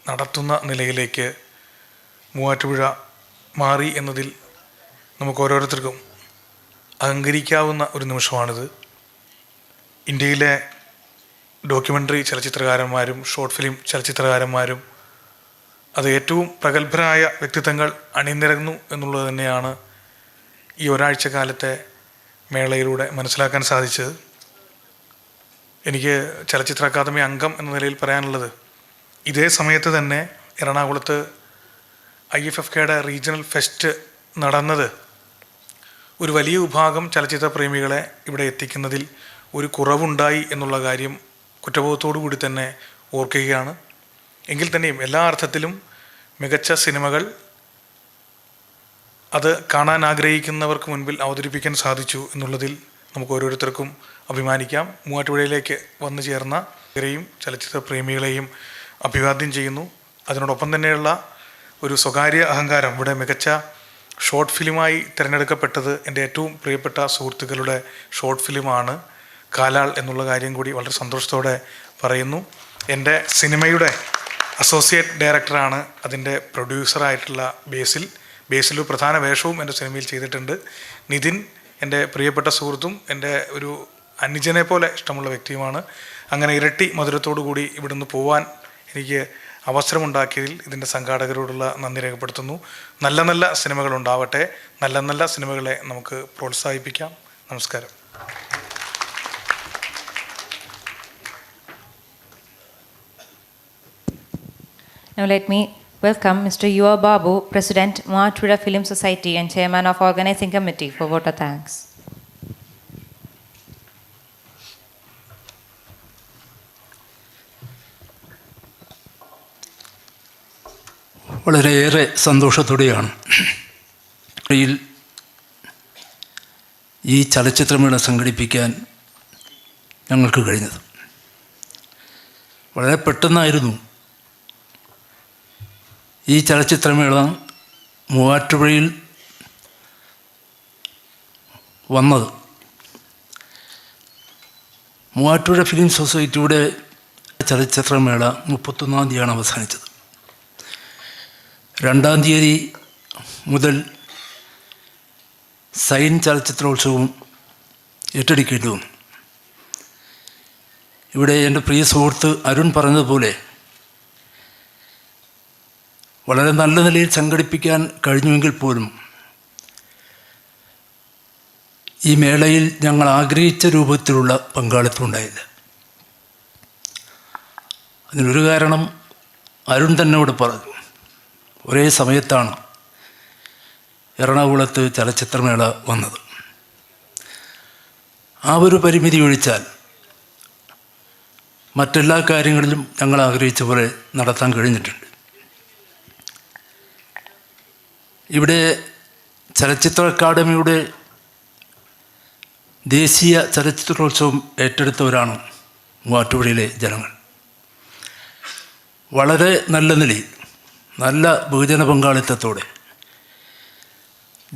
നടത്തുന്ന നിലയിലേക്ക് മൂവാറ്റുപുഴ മാറി എന്നതിൽ നമുക്ക് ഓരോരുത്തർക്കും അഹങ്കരിക്കാവുന്ന ഒരു നിമിഷമാണിത്. ഇന്ത്യയിലെ ഡോക്യുമെൻ്ററി ചലച്ചിത്രകാരന്മാരും ഷോർട്ട് ഫിലിം ചലച്ചിത്രകാരന്മാരും അത് ഏറ്റവും പ്രഗത്ഭരായ വ്യക്തിത്വങ്ങൾ അണിനിരന്നു എന്നുള്ളത് തന്നെയാണ് ഈ ഒരാഴ്ച കാലത്തെ മേളയിലൂടെ മനസ്സിലാക്കാൻ സാധിച്ചത്. എനിക്ക് ചലച്ചിത്ര അക്കാദമി അംഗം എന്ന നിലയിൽ പറയാനുള്ളത്, ഇതേ സമയത്ത് തന്നെ എറണാകുളത്ത് IFFKയുടെ റീജിയണൽ ഫെസ്റ്റ് നടന്നത് ഒരു വലിയ വിഭാഗം ചലച്ചിത്ര പ്രേമികളെ ഇവിടെ എത്തിക്കുന്നതിൽ ഒരു കുറവുണ്ടായി എന്നുള്ള കാര്യം കുറ്റബോധത്തോടു കൂടി തന്നെ ഓർക്കുകയാണ്. എങ്കിൽ തന്നെയും എല്ലാ അർത്ഥത്തിലും മികച്ച സിനിമകൾ അത് കാണാൻ ആഗ്രഹിക്കുന്നവർക്ക് മുൻപിൽ അവതരിപ്പിക്കാൻ സാധിച്ചു എന്നുള്ളതിൽ നമുക്ക് ഓരോരുത്തർക്കും അഭിമാനിക്കാം. മൂവാറ്റുപുഴയിലേക്ക് വന്നു ചേർന്ന ഇവരെയും ചലച്ചിത്ര പ്രേമികളെയും അഭിവാദ്യം ചെയ്യുന്നു. അതിനോടൊപ്പം തന്നെയുള്ള ഒരു സ്വകാര്യ അഹങ്കാരം, ഇവിടെ മികച്ച ഷോർട്ട് ഫിലിമായി തിരഞ്ഞെടുക്കപ്പെട്ടത് എൻ്റെ ഏറ്റവും പ്രിയപ്പെട്ട സുഹൃത്തുക്കളുടെ ഷോർട്ട് ഫിലിമാണ് കാലാൾ എന്നുള്ള കാര്യം കൂടി വളരെ സന്തോഷത്തോടെ പറയുന്നു. എൻ്റെ സിനിമയുടെ അസോസിയേറ്റ് ഡയറക്ടറാണ് അതിൻ്റെ പ്രൊഡ്യൂസറായിട്ടുള്ള ബേസിൽ ഒരു പ്രധാന വേഷവും എൻ്റെ സിനിമയിൽ ചെയ്തിട്ടുണ്ട്. നിതിൻ എൻ്റെ പ്രിയപ്പെട്ട സുഹൃത്തും എൻ്റെ ഒരു അനുജനെ പോലെ ഇഷ്ടമുള്ള വ്യക്തിയുമാണ്. അങ്ങനെ ഇരട്ടി മധുരത്തോടു കൂടി ഇവിടുന്ന് പോവാൻ എനിക്ക് അവസരമുണ്ടാക്കിയതിൽ ഇതിൻ്റെ സംഘാടകരോടുള്ള നന്ദി രേഖപ്പെടുത്തുന്നു. നല്ല നല്ല സിനിമകൾ ഉണ്ടാവട്ടെ. നല്ല നല്ല സിനിമകളെ നമുക്ക് പ്രോത്സാഹിപ്പിക്കാം. നമസ്കാരം.
Now let me welcome Mr. Yuva Babu, President, Muvattupuzha Film Society and Chairman of Organizing Committee, for vote of thanks.
വളരെയേറെ സന്തോഷത്തോടെയാണ് ഈ ചലച്ചിത്രമേള സംഘടിപ്പിക്കാൻ ഞങ്ങൾക്ക് കഴിഞ്ഞത്. വളരെ പെട്ടെന്നായിരുന്നു ഈ ചലച്ചിത്രമേള മൂവാറ്റുപുഴയിൽ വന്നത്. മൂവാറ്റുപുഴ ഫിലിം സൊസൈറ്റിയുടെ ചലച്ചിത്രമേള 31-ാം തീയതിയാണ് അവസാനിച്ചത്. 2-ാം തീയതി മുതൽ സൈൻ ചലച്ചിത്രോത്സവം ഏറ്റെടുക്കേണ്ടി വന്നു. ഇവിടെ എൻ്റെ പ്രിയ സുഹൃത്ത് അരുൺ പറഞ്ഞതുപോലെ വളരെ നല്ല നിലയിൽ സംഘടിപ്പിക്കാൻ കഴിഞ്ഞുവെങ്കിൽ പോലും ഈ മേളയിൽ ഞങ്ങൾ ആഗ്രഹിച്ച രൂപത്തിലുള്ള പങ്കാളിത്തം ഉണ്ടായില്ല. അതിനൊരു കാരണം അരുൺ തന്നെ ഇവിടെ പറഞ്ഞു. ഒരേ സമയത്താണ് എറണാകുളത്ത് ചലച്ചിത്രമേള വന്നത്. ആ ഒരു പരിമിതി ഒഴിച്ചാൽ മറ്റെല്ലാ കാര്യങ്ങളിലും ഞങ്ങൾ ആഗ്രഹിച്ച പോലെ നടത്താൻ കഴിഞ്ഞിട്ടുണ്ട്. ഇവിടെ ചലച്ചിത്ര അക്കാദമിയുടെ ദേശീയ ചലച്ചിത്രോത്സവം ഏറ്റെടുത്തവരാണ് മൂവാറ്റുപുഴയിലെ ജനങ്ങൾ. വളരെ നല്ല നിലയിൽ നല്ല ബഹുജന പങ്കാളിത്തത്തോടെ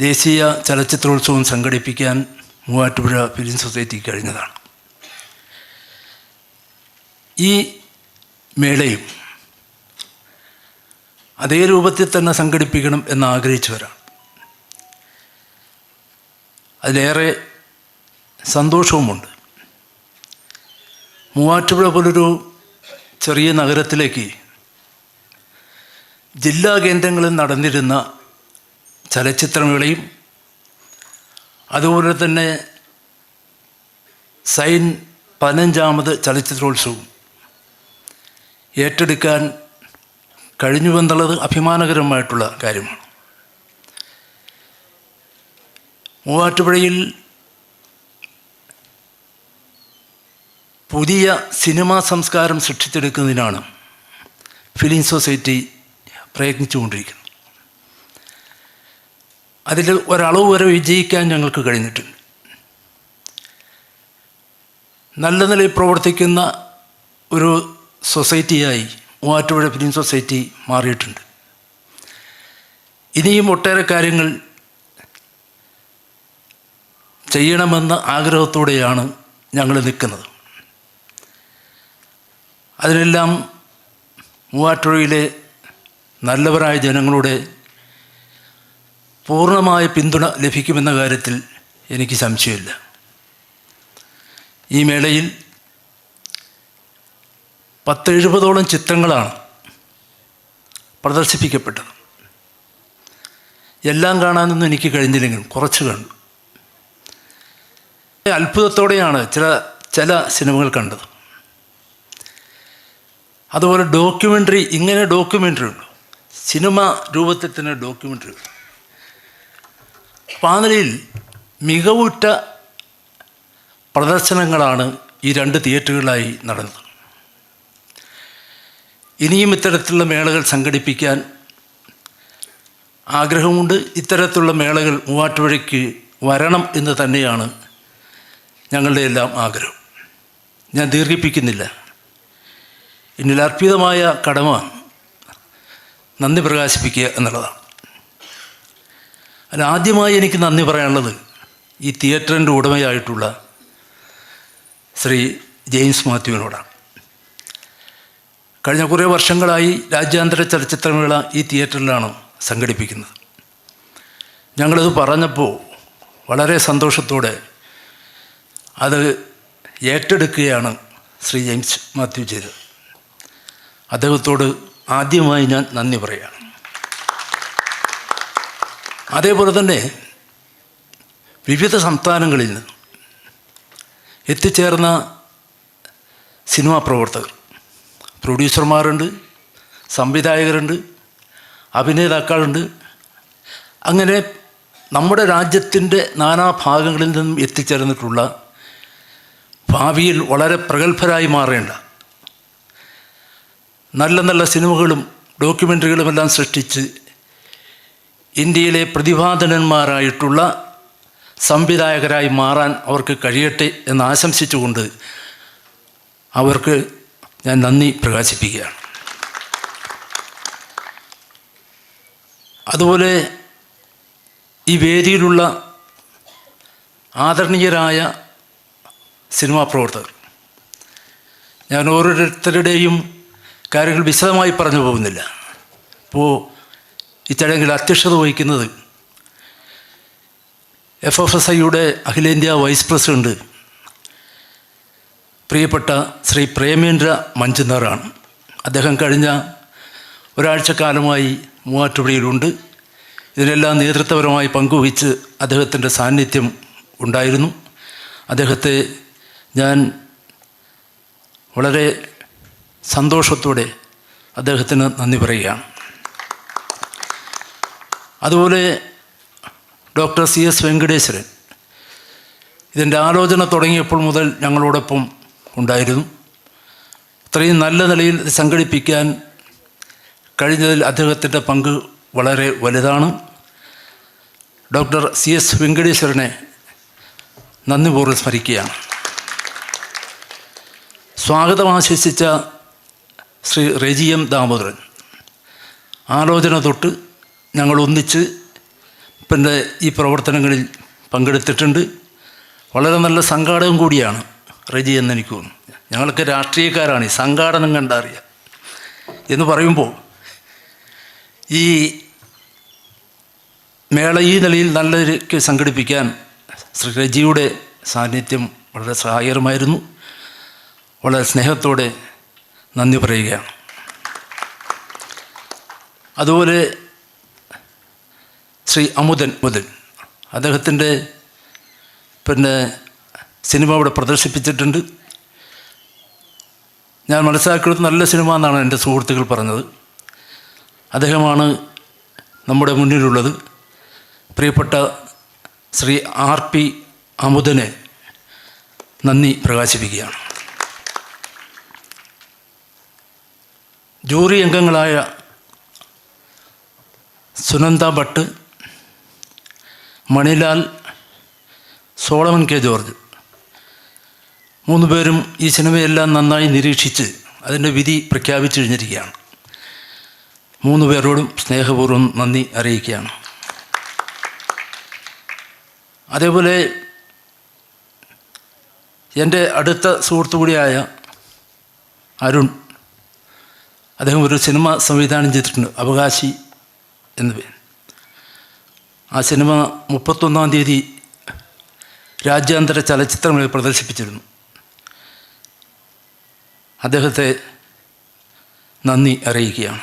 ദേശീയ ചലച്ചിത്രോത്സവം സംഘടിപ്പിക്കാൻ മൂവാറ്റുപുഴ ഫിലിം സൊസൈറ്റിക്ക് കഴിഞ്ഞതാണ്. ഈ മേളയും അതേ രൂപത്തിൽ തന്നെ സംഘടിപ്പിക്കണം എന്ന് ആഗ്രഹിച്ചവരാണ്. അതിലേറെ സന്തോഷവുമുണ്ട്. മൂവാറ്റുപുഴ പോലൊരു ചെറിയ നഗരത്തിലേക്ക് ജില്ലാ കേന്ദ്രങ്ങളിൽ നടന്നിരുന്ന ചലച്ചിത്രമേളയും അതുപോലെ തന്നെ സൈൻ 15-ാമത് ചലച്ചിത്രോത്സവം ഏറ്റെടുക്കാൻ കഴിഞ്ഞുവെന്നുള്ളത് അഭിമാനകരമായിട്ടുള്ള കാര്യമാണ്. മൂവാറ്റുപുഴയിൽ പുതിയ സിനിമാ സംസ്കാരം സൃഷ്ടിച്ചെടുക്കുന്നതിനാണ് ഫിലിം സൊസൈറ്റി പ്രയത്നിച്ചുകൊണ്ടിരിക്കുന്നത്. അതിൽ ഒരളവ് വരെ വിജയിക്കാൻ ഞങ്ങൾക്ക് കഴിഞ്ഞിട്ടുണ്ട്. നല്ല നിലയിൽ പ്രവർത്തിക്കുന്ന ഒരു സൊസൈറ്റിയായി മൂവാറ്റുപുഴ ഫിലിം സൊസൈറ്റി മാറിയിട്ടുണ്ട്. ഇനിയും ഒട്ടേറെ കാര്യങ്ങൾ ചെയ്യണമെന്ന ആഗ്രഹത്തോടെയാണ് ഞങ്ങൾ നിൽക്കുന്നത്. അതിനെല്ലാം മൂവാറ്റുപുഴയിലെ നല്ലവരായ ജനങ്ങളുടെ പൂർണ്ണമായ പിന്തുണ ലഭിക്കുമെന്ന കാര്യത്തിൽ എനിക്ക് സംശയമില്ല. ഈ മേളയിൽ 70-ഓളം ചിത്രങ്ങളാണ് പ്രദർശിപ്പിക്കപ്പെട്ടത്. എല്ലാം കാണാനൊന്നും എനിക്ക് കഴിഞ്ഞില്ലെങ്കിലും കുറച്ച് കണ്ടു. അത്ഭുതത്തോടെയാണ് ചില സിനിമകൾ കണ്ടത്. അതുപോലെ ഡോക്യുമെൻ്ററി, ഇങ്ങനെ ഡോക്യുമെൻ്ററി ഉണ്ട്, സിനിമ രൂപത്തിൽ തന്നെ ഡോക്യുമെൻ്ററി ഉണ്ട്. അപ്പോൾ ആ നിലയിൽ മികവുറ്റ പ്രദർശനങ്ങളാണ് ഈ 2 തിയേറ്ററുകളിലായി നടന്നത്. ഇനിയും ഇത്തരത്തിലുള്ള മേളകൾ സംഘടിപ്പിക്കാൻ ആഗ്രഹമുണ്ട്. ഇത്തരത്തിലുള്ള മേളകൾ മൂവാറ്റുപുഴയ്ക്ക് വരണം എന്ന് തന്നെയാണ് ഞങ്ങളുടെ എല്ലാം ആഗ്രഹം. ഞാൻ ദീർഘിപ്പിക്കുന്നില്ല. എന്നിൽ അർപ്പിതമായ കടമ നന്ദി പ്രകാശിപ്പിക്കുക എന്നുള്ളതാണ്. അതിൽ ആദ്യമായി എനിക്ക് നന്ദി പറയാനുള്ളത് ഈ തിയേറ്ററിൻ്റെ ഉടമയായിട്ടുള്ള ശ്രീ ജെയിംസ് മാത്യുവിനോടാണ്. കഴിഞ്ഞ കുറേ വർഷങ്ങളായി രാജ്യാന്തര ചലച്ചിത്രമേള ഈ തിയേറ്ററിലാണ് സംഘടിപ്പിക്കുന്നത്. ഞങ്ങളിത് പറഞ്ഞപ്പോൾ വളരെ സന്തോഷത്തോടെ അത് ഏറ്റെടുക്കുകയാണ് ശ്രീ ജെയിംസ് മാത്യു ചെയ്തത്. അദ്ദേഹത്തോട് ആദ്യമായി ഞാൻ നന്ദി പറയുകയാണ്. അതേപോലെ തന്നെ വിവിധ സംസ്ഥാനങ്ങളിൽ നിന്ന് എത്തിച്ചേർന്ന സിനിമാ പ്രവർത്തകർ, പ്രൊഡ്യൂസർമാരുണ്ട്, സംവിധായകരുണ്ട്, അഭിനേതാക്കളുണ്ട്. അങ്ങനെ നമ്മുടെ രാജ്യത്തിൻ്റെ നാനാഭാഗങ്ങളിൽ നിന്നും എത്തിച്ചേർന്നിട്ടുള്ള ഭാവിയിൽ വളരെ പ്രഗത്ഭരായി മാറേണ്ട നല്ല നല്ല സിനിമകളും ഡോക്യുമെൻ്ററികളുമെല്ലാം സൃഷ്ടിച്ച് ഇന്ത്യയിലെ പ്രതിഭാധനന്മാരായിട്ടുള്ള സംവിധായകരായി മാറാൻ അവർക്ക് കഴിയട്ടെ എന്ന് ആശംസിച്ചുകൊണ്ട് അവർക്ക് ഞാൻ നന്ദി പ്രകാശിപ്പിക്കുകയാണ്. അതുപോലെ ഈ വേദിയിലുള്ള ആദരണീയരായ സിനിമാ പ്രവർത്തകർ, ഞാൻ ഓരോരുത്തരുടെയും കാര്യങ്ങൾ വിശദമായി പറഞ്ഞു പോകുന്നില്ല. ഇപ്പോൾ ഈ ചടങ്ങിൽ അധ്യക്ഷത വഹിക്കുന്നത് FFSIയുടെ അഖിലേന്ത്യാ വൈസ് പ്രസിഡന്റ് പ്രിയപ്പെട്ട ശ്രീ പ്രേമേന്ദ്ര മഞ്ജുനാറാണ്. അദ്ദേഹം കഴിഞ്ഞ ഒരാഴ്ചക്കാലമായി മൂവാറ്റുപുഴയിലുണ്ട്. ഇതിനെല്ലാം നേതൃത്വപരമായി പങ്കുവഹിച്ച് അദ്ദേഹത്തിൻ്റെ സാന്നിധ്യം ഉണ്ടായിരുന്നു. അദ്ദേഹത്തെ ഞാൻ വളരെ സന്തോഷത്തോടെ അദ്ദേഹത്തിന് നന്ദി പറയുകയാണ്. അതുപോലെ ഡോക്ടർ CS വെങ്കടേശ്വരൻ ഇതിൻ്റെ ആലോചന തുടങ്ങിയപ്പോൾ മുതൽ ഞങ്ങളോടൊപ്പം ഉണ്ടായിരുന്നു. ഇത്രയും നല്ല നിലയിൽ സംഘടിപ്പിക്കാൻ കഴിഞ്ഞതിൽ അദ്ദേഹത്തിൻ്റെ പങ്ക് വളരെ വലുതാണ്. Doctor CS വെങ്കടേശ്വരനെ നന്ദിപൂർവ്വം സ്മരിക്കുകയാണ്. സ്വാഗതം ആശംസിച്ച ശ്രീ റെജി M ദാമോദരൻ ആലോചന തൊട്ട് ഞങ്ങൾ ഒന്നിച്ച് പിന്നെ ഈ പ്രവർത്തനങ്ങളിൽ പങ്കെടുത്തിട്ടുണ്ട്. വളരെ നല്ല സംഘാടകം കൂടിയാണ് റെജി എന്നെനിക്ക് തോന്നുന്നു. ഞങ്ങളൊക്കെ രാഷ്ട്രീയക്കാരാണ്, ഈ സംഘാടനം കണ്ടറിയാം എന്ന് പറയുമ്പോൾ ഈ മേള ഈ നിലയിൽ നല്ലൊരു സംഘടിപ്പിക്കാൻ ശ്രീ റെജിയുടെ സാന്നിധ്യം വളരെ സഹായകരമായിരുന്നു. വളരെ സ്നേഹത്തോടെ നന്ദി പറയുകയാണ്. അതുപോലെ ശ്രീ മുതൻ അദ്ദേഹത്തിൻ്റെ പിന്നെ സിനിമ ഇവിടെ പ്രദർശിപ്പിച്ചിട്ടുണ്ട്. ഞാൻ മനസ്സിലാക്കിയത് നല്ല സിനിമ എന്നാണ് എൻ്റെ സുഹൃത്തുക്കൾ പറഞ്ഞത്. അദ്ദേഹമാണ് നമ്മുടെ മുന്നിലുള്ളത്. പ്രിയപ്പെട്ട ശ്രീ RP അമുദനെ നന്ദി പ്രകാശിപ്പിക്കുകയാണ്. ജൂറി അംഗങ്ങളായ Sunanda Bhat, Manilal, Solomon K. George 3 പേരും ഈ സിനിമയെല്ലാം നന്നായി നിരീക്ഷിച്ച് അതിൻ്റെ വിധി പ്രഖ്യാപിച്ചു കഴിഞ്ഞിരിക്കുകയാണ്. 3 പേരോടും സ്നേഹപൂർവ്വം നന്ദി അറിയിക്കുകയാണ്. അതേപോലെ എൻ്റെ അടുത്ത സുഹൃത്തു കൂടിയായ അരുൺ, അദ്ദേഹം ഒരു സിനിമ സംവിധാനം ചെയ്തിട്ടുണ്ട്, അവകാശി എന്ന പേര്. ആ സിനിമ 31-ാം തീയതി രാജ്യാന്തര ചലച്ചിത്രമേളയിൽ പ്രദർശിപ്പിച്ചിരുന്നു. അദ്ദേഹത്തെ നന്ദി അറിയിക്കുകയാണ്.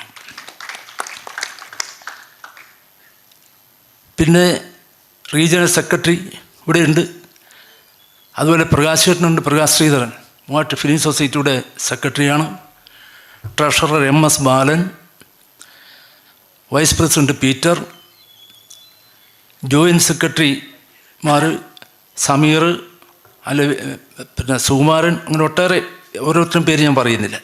പിന്നെ റീജിയണൽ സെക്രട്ടറി ഇവിടെയുണ്ട്. അതുപോലെ പ്രകാശ് ചേട്ടനുണ്ട്, പ്രകാശ് ശ്രീധരൻ, മൂവാറ്റ് ഫിലിം സൊസൈറ്റിയുടെ സെക്രട്ടറിയാണ്. ട്രഷറർ MS ബാലൻ, വൈസ് പ്രസിഡന്റ് പീറ്റർ, ജോയിൻറ്റ് സെക്രട്ടറിമാർ സമീർ, പിന്നെ സുകുമാരൻ, അങ്ങനെ ഒട്ടേറെ ഓരോരുത്തരും പേര് ഞാൻ പറയുന്നില്ല.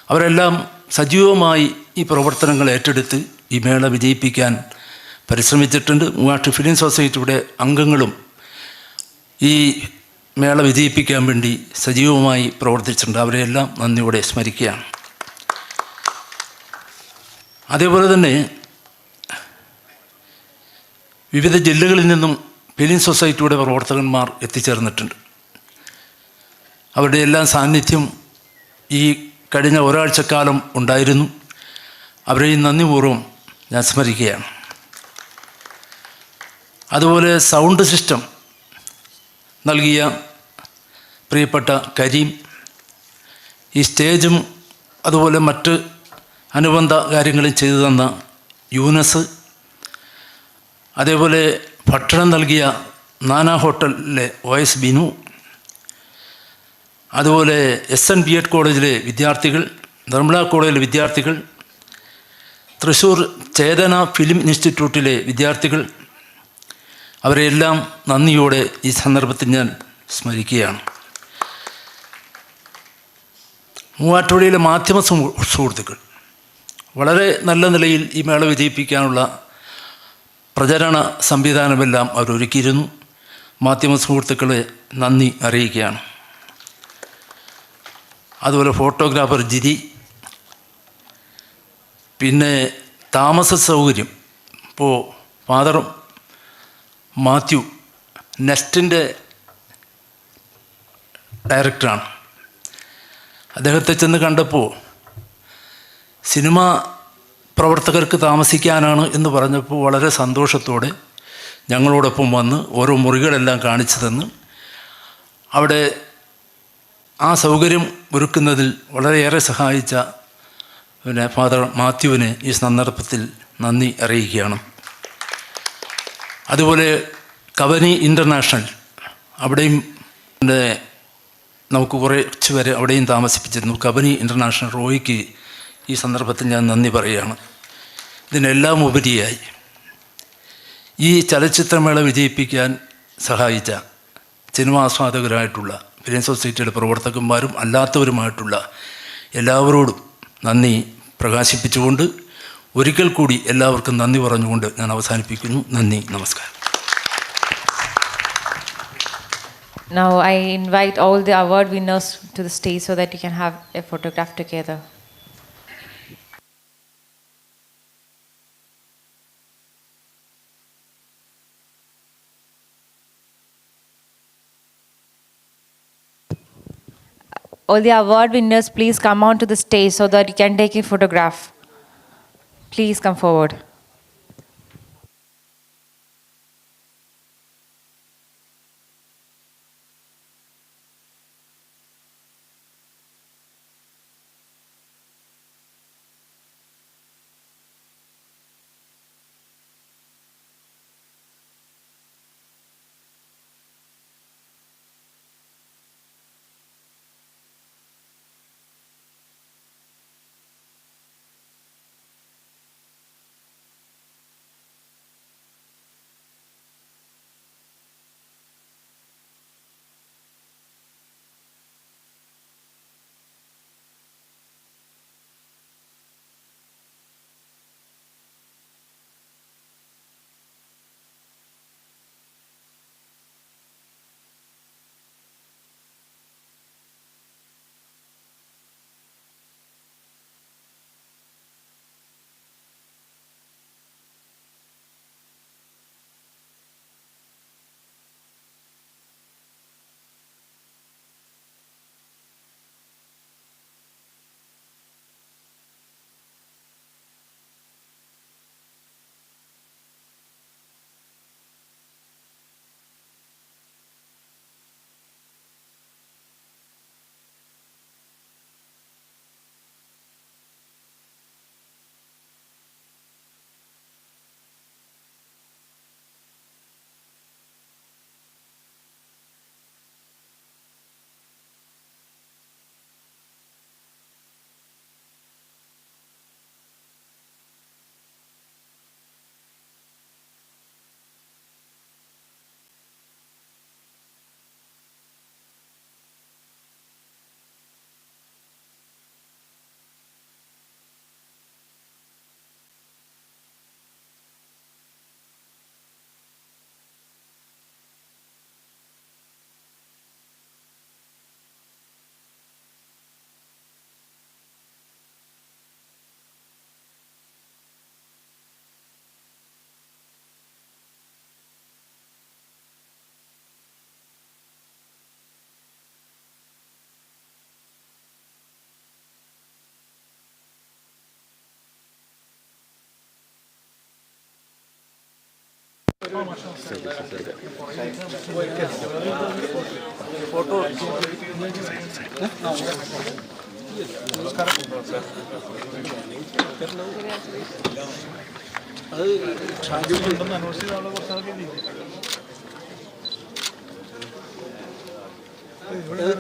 അവരെല്ലാം സജീവമായി ഈ പ്രവർത്തനങ്ങൾ ഏറ്റെടുത്ത് ഈ മേള വിജയിപ്പിക്കാൻ പരിശ്രമിച്ചിട്ടുണ്ട്. മൂവാറ്റ് ഫിലിം സൊസൈറ്റിയുടെ അംഗങ്ങളും ഈ മേള വിജയിപ്പിക്കാൻ വേണ്ടി സജീവമായി പ്രവർത്തിച്ചിട്ടുണ്ട്. അവരെയെല്ലാം നന്ദിയോടെ സ്മരിക്കുകയാണ്. അതേപോലെ തന്നെ വിവിധ ജില്ലകളിൽ നിന്നും ഫിലിം സൊസൈറ്റിയുടെ പ്രവർത്തകന്മാർ എത്തിച്ചേർന്നിട്ടുണ്ട്. അവരുടെ എല്ലാം സാന്നിധ്യം ഈ കഴിഞ്ഞ ഒരാഴ്ചക്കാലം ഉണ്ടായിരുന്നു. അവരെയും നന്ദിപൂർവ്വം ഞാൻ സ്മരിക്കുകയാണ്. അതുപോലെ സൗണ്ട് സിസ്റ്റം നൽകിയ പ്രിയപ്പെട്ട കരീം, ഈ സ്റ്റേജും അതുപോലെ മറ്റ് അനുബന്ധ കാര്യങ്ങളും ചെയ്തു തന്ന യൂനസ്, അതേപോലെ ഭക്ഷണം നൽകിയ നാനാ ഹോട്ടലിലെ OS ബിനു, അതുപോലെ SNBED കോളേജിലെ വിദ്യാർത്ഥികൾ, നിർമ്മല കോളേജിലെ വിദ്യാർത്ഥികൾ, തൃശ്ശൂർ ചേതന ഫിലിം ഇൻസ്റ്റിറ്റ്യൂട്ടിലെ വിദ്യാർത്ഥികൾ, അവരെല്ലാം നന്ദിയോടെ ഈ സന്ദർഭത്തിൽ ഞാൻ സ്മരിക്കുകയാണ്. മൂവാറ്റുപുഴയിലെ മാധ്യമ സുഹൃത്തുക്കൾ വളരെ നല്ല നിലയിൽ ഈ മേള വിജയിപ്പിക്കാനുള്ള പ്രചരണ സംവിധാനമെല്ലാം അവരൊരുക്കിയിരുന്നു. മാധ്യമ സുഹൃത്തുക്കളെ നന്ദി അറിയിക്കുകയാണ്. അതുപോലെ ഫോട്ടോഗ്രാഫർ ജിരി, പിന്നെ താമസ സൗകര്യം, ഇപ്പോൾ ഫാദർ മാത്യു നെസ്റ്റിൻ്റെ ഡയറക്ടറാണ്. അദ്ദേഹത്തെ ചെന്ന് കണ്ടപ്പോൾ സിനിമ പ്രവർത്തകർക്ക് താമസിക്കാനാണ് എന്ന് പറഞ്ഞപ്പോൾ വളരെ സന്തോഷത്തോടെ ഞങ്ങളോടൊപ്പം വന്ന് ഓരോ മുറികളെല്ലാം കാണിച്ചു തന്ന് അവിടെ ആ സൗകര്യം ഒരുക്കുന്നതിൽ വളരെയേറെ സഹായിച്ച ഫാദർ മാത്യുവിന് ഈ സന്ദർഭത്തിൽ നന്ദി അറിയിക്കുകയാണ്. അതുപോലെ കബനി ഇൻ്റർനാഷണൽ, അവിടെയും നമുക്ക് കുറച്ച് പേരെ അവിടെയും താമസിപ്പിച്ചിരുന്നു. കബനി ഇൻ്റർനാഷണൽ റോയ്ക്ക് ഈ സന്ദർഭത്തിൽ ഞാൻ നന്ദി പറയുകയാണ്. ഇതിനെല്ലാം ഉപരിയായി ഈ ചലച്ചിത്രമേള വിജയിപ്പിക്കാൻ സഹായിച്ച സിനിമാ ആസ്വാദകരായിട്ടുള്ള ഫിലിം സൊസൈറ്റിയുടെ പ്രവർത്തകന്മാരും അല്ലാത്തവരുമായിട്ടുള്ള എല്ലാവരോടും നന്ദി പ്രകാശിപ്പിച്ചുകൊണ്ട് ഒരിക്കൽ കൂടി എല്ലാവർക്കും നന്ദി പറഞ്ഞുകൊണ്ട് ഞാൻ അവസാനിപ്പിക്കുന്നു. നന്ദി, നമസ്കാരം.
Now I invite all the award winners to the stage so that you can have a photograph together. All the award winners, please come on to the stage so that you can take a photograph. Please come forward.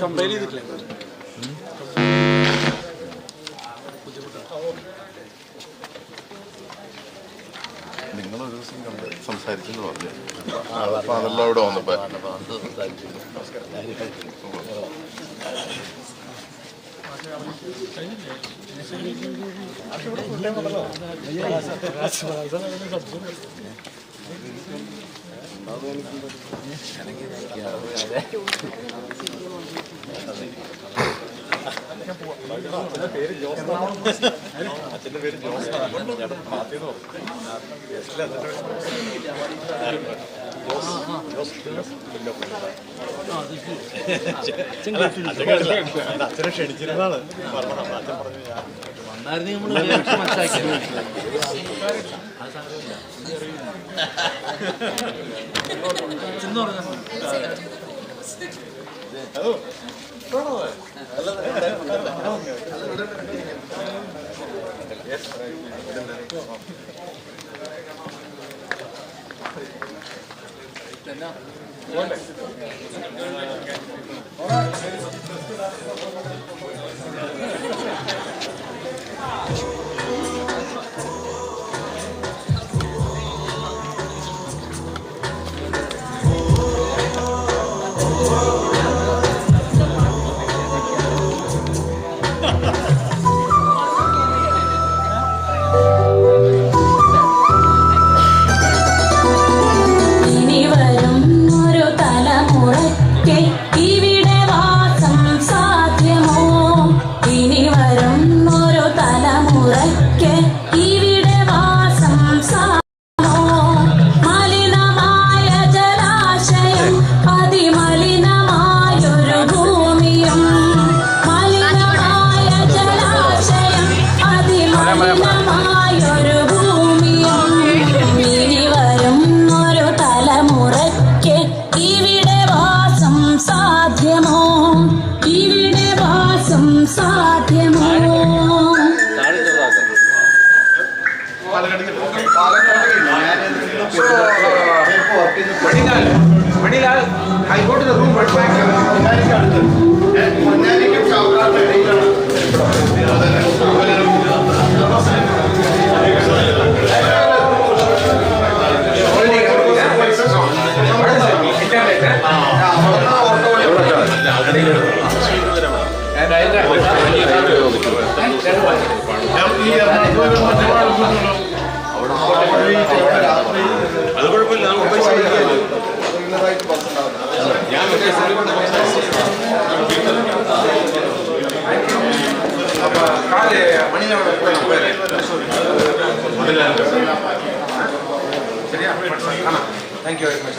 Compare ചെയ്തിട്ടില്ല.
നിങ്ങളൊരു ദിവസം സംസാരിച്ചെന്ന് പറഞ്ഞു. അപ്പോൾ അതെല്ലാം ഇവിടെ വന്നപ്പോൾ അച്ഛൻ്റെ പേര് ജോസ്. അച്ഛനെ ക്ഷണിച്ചിരുന്നാണ് അച്ഛൻ പറഞ്ഞു
I go to the room, but thank you very much.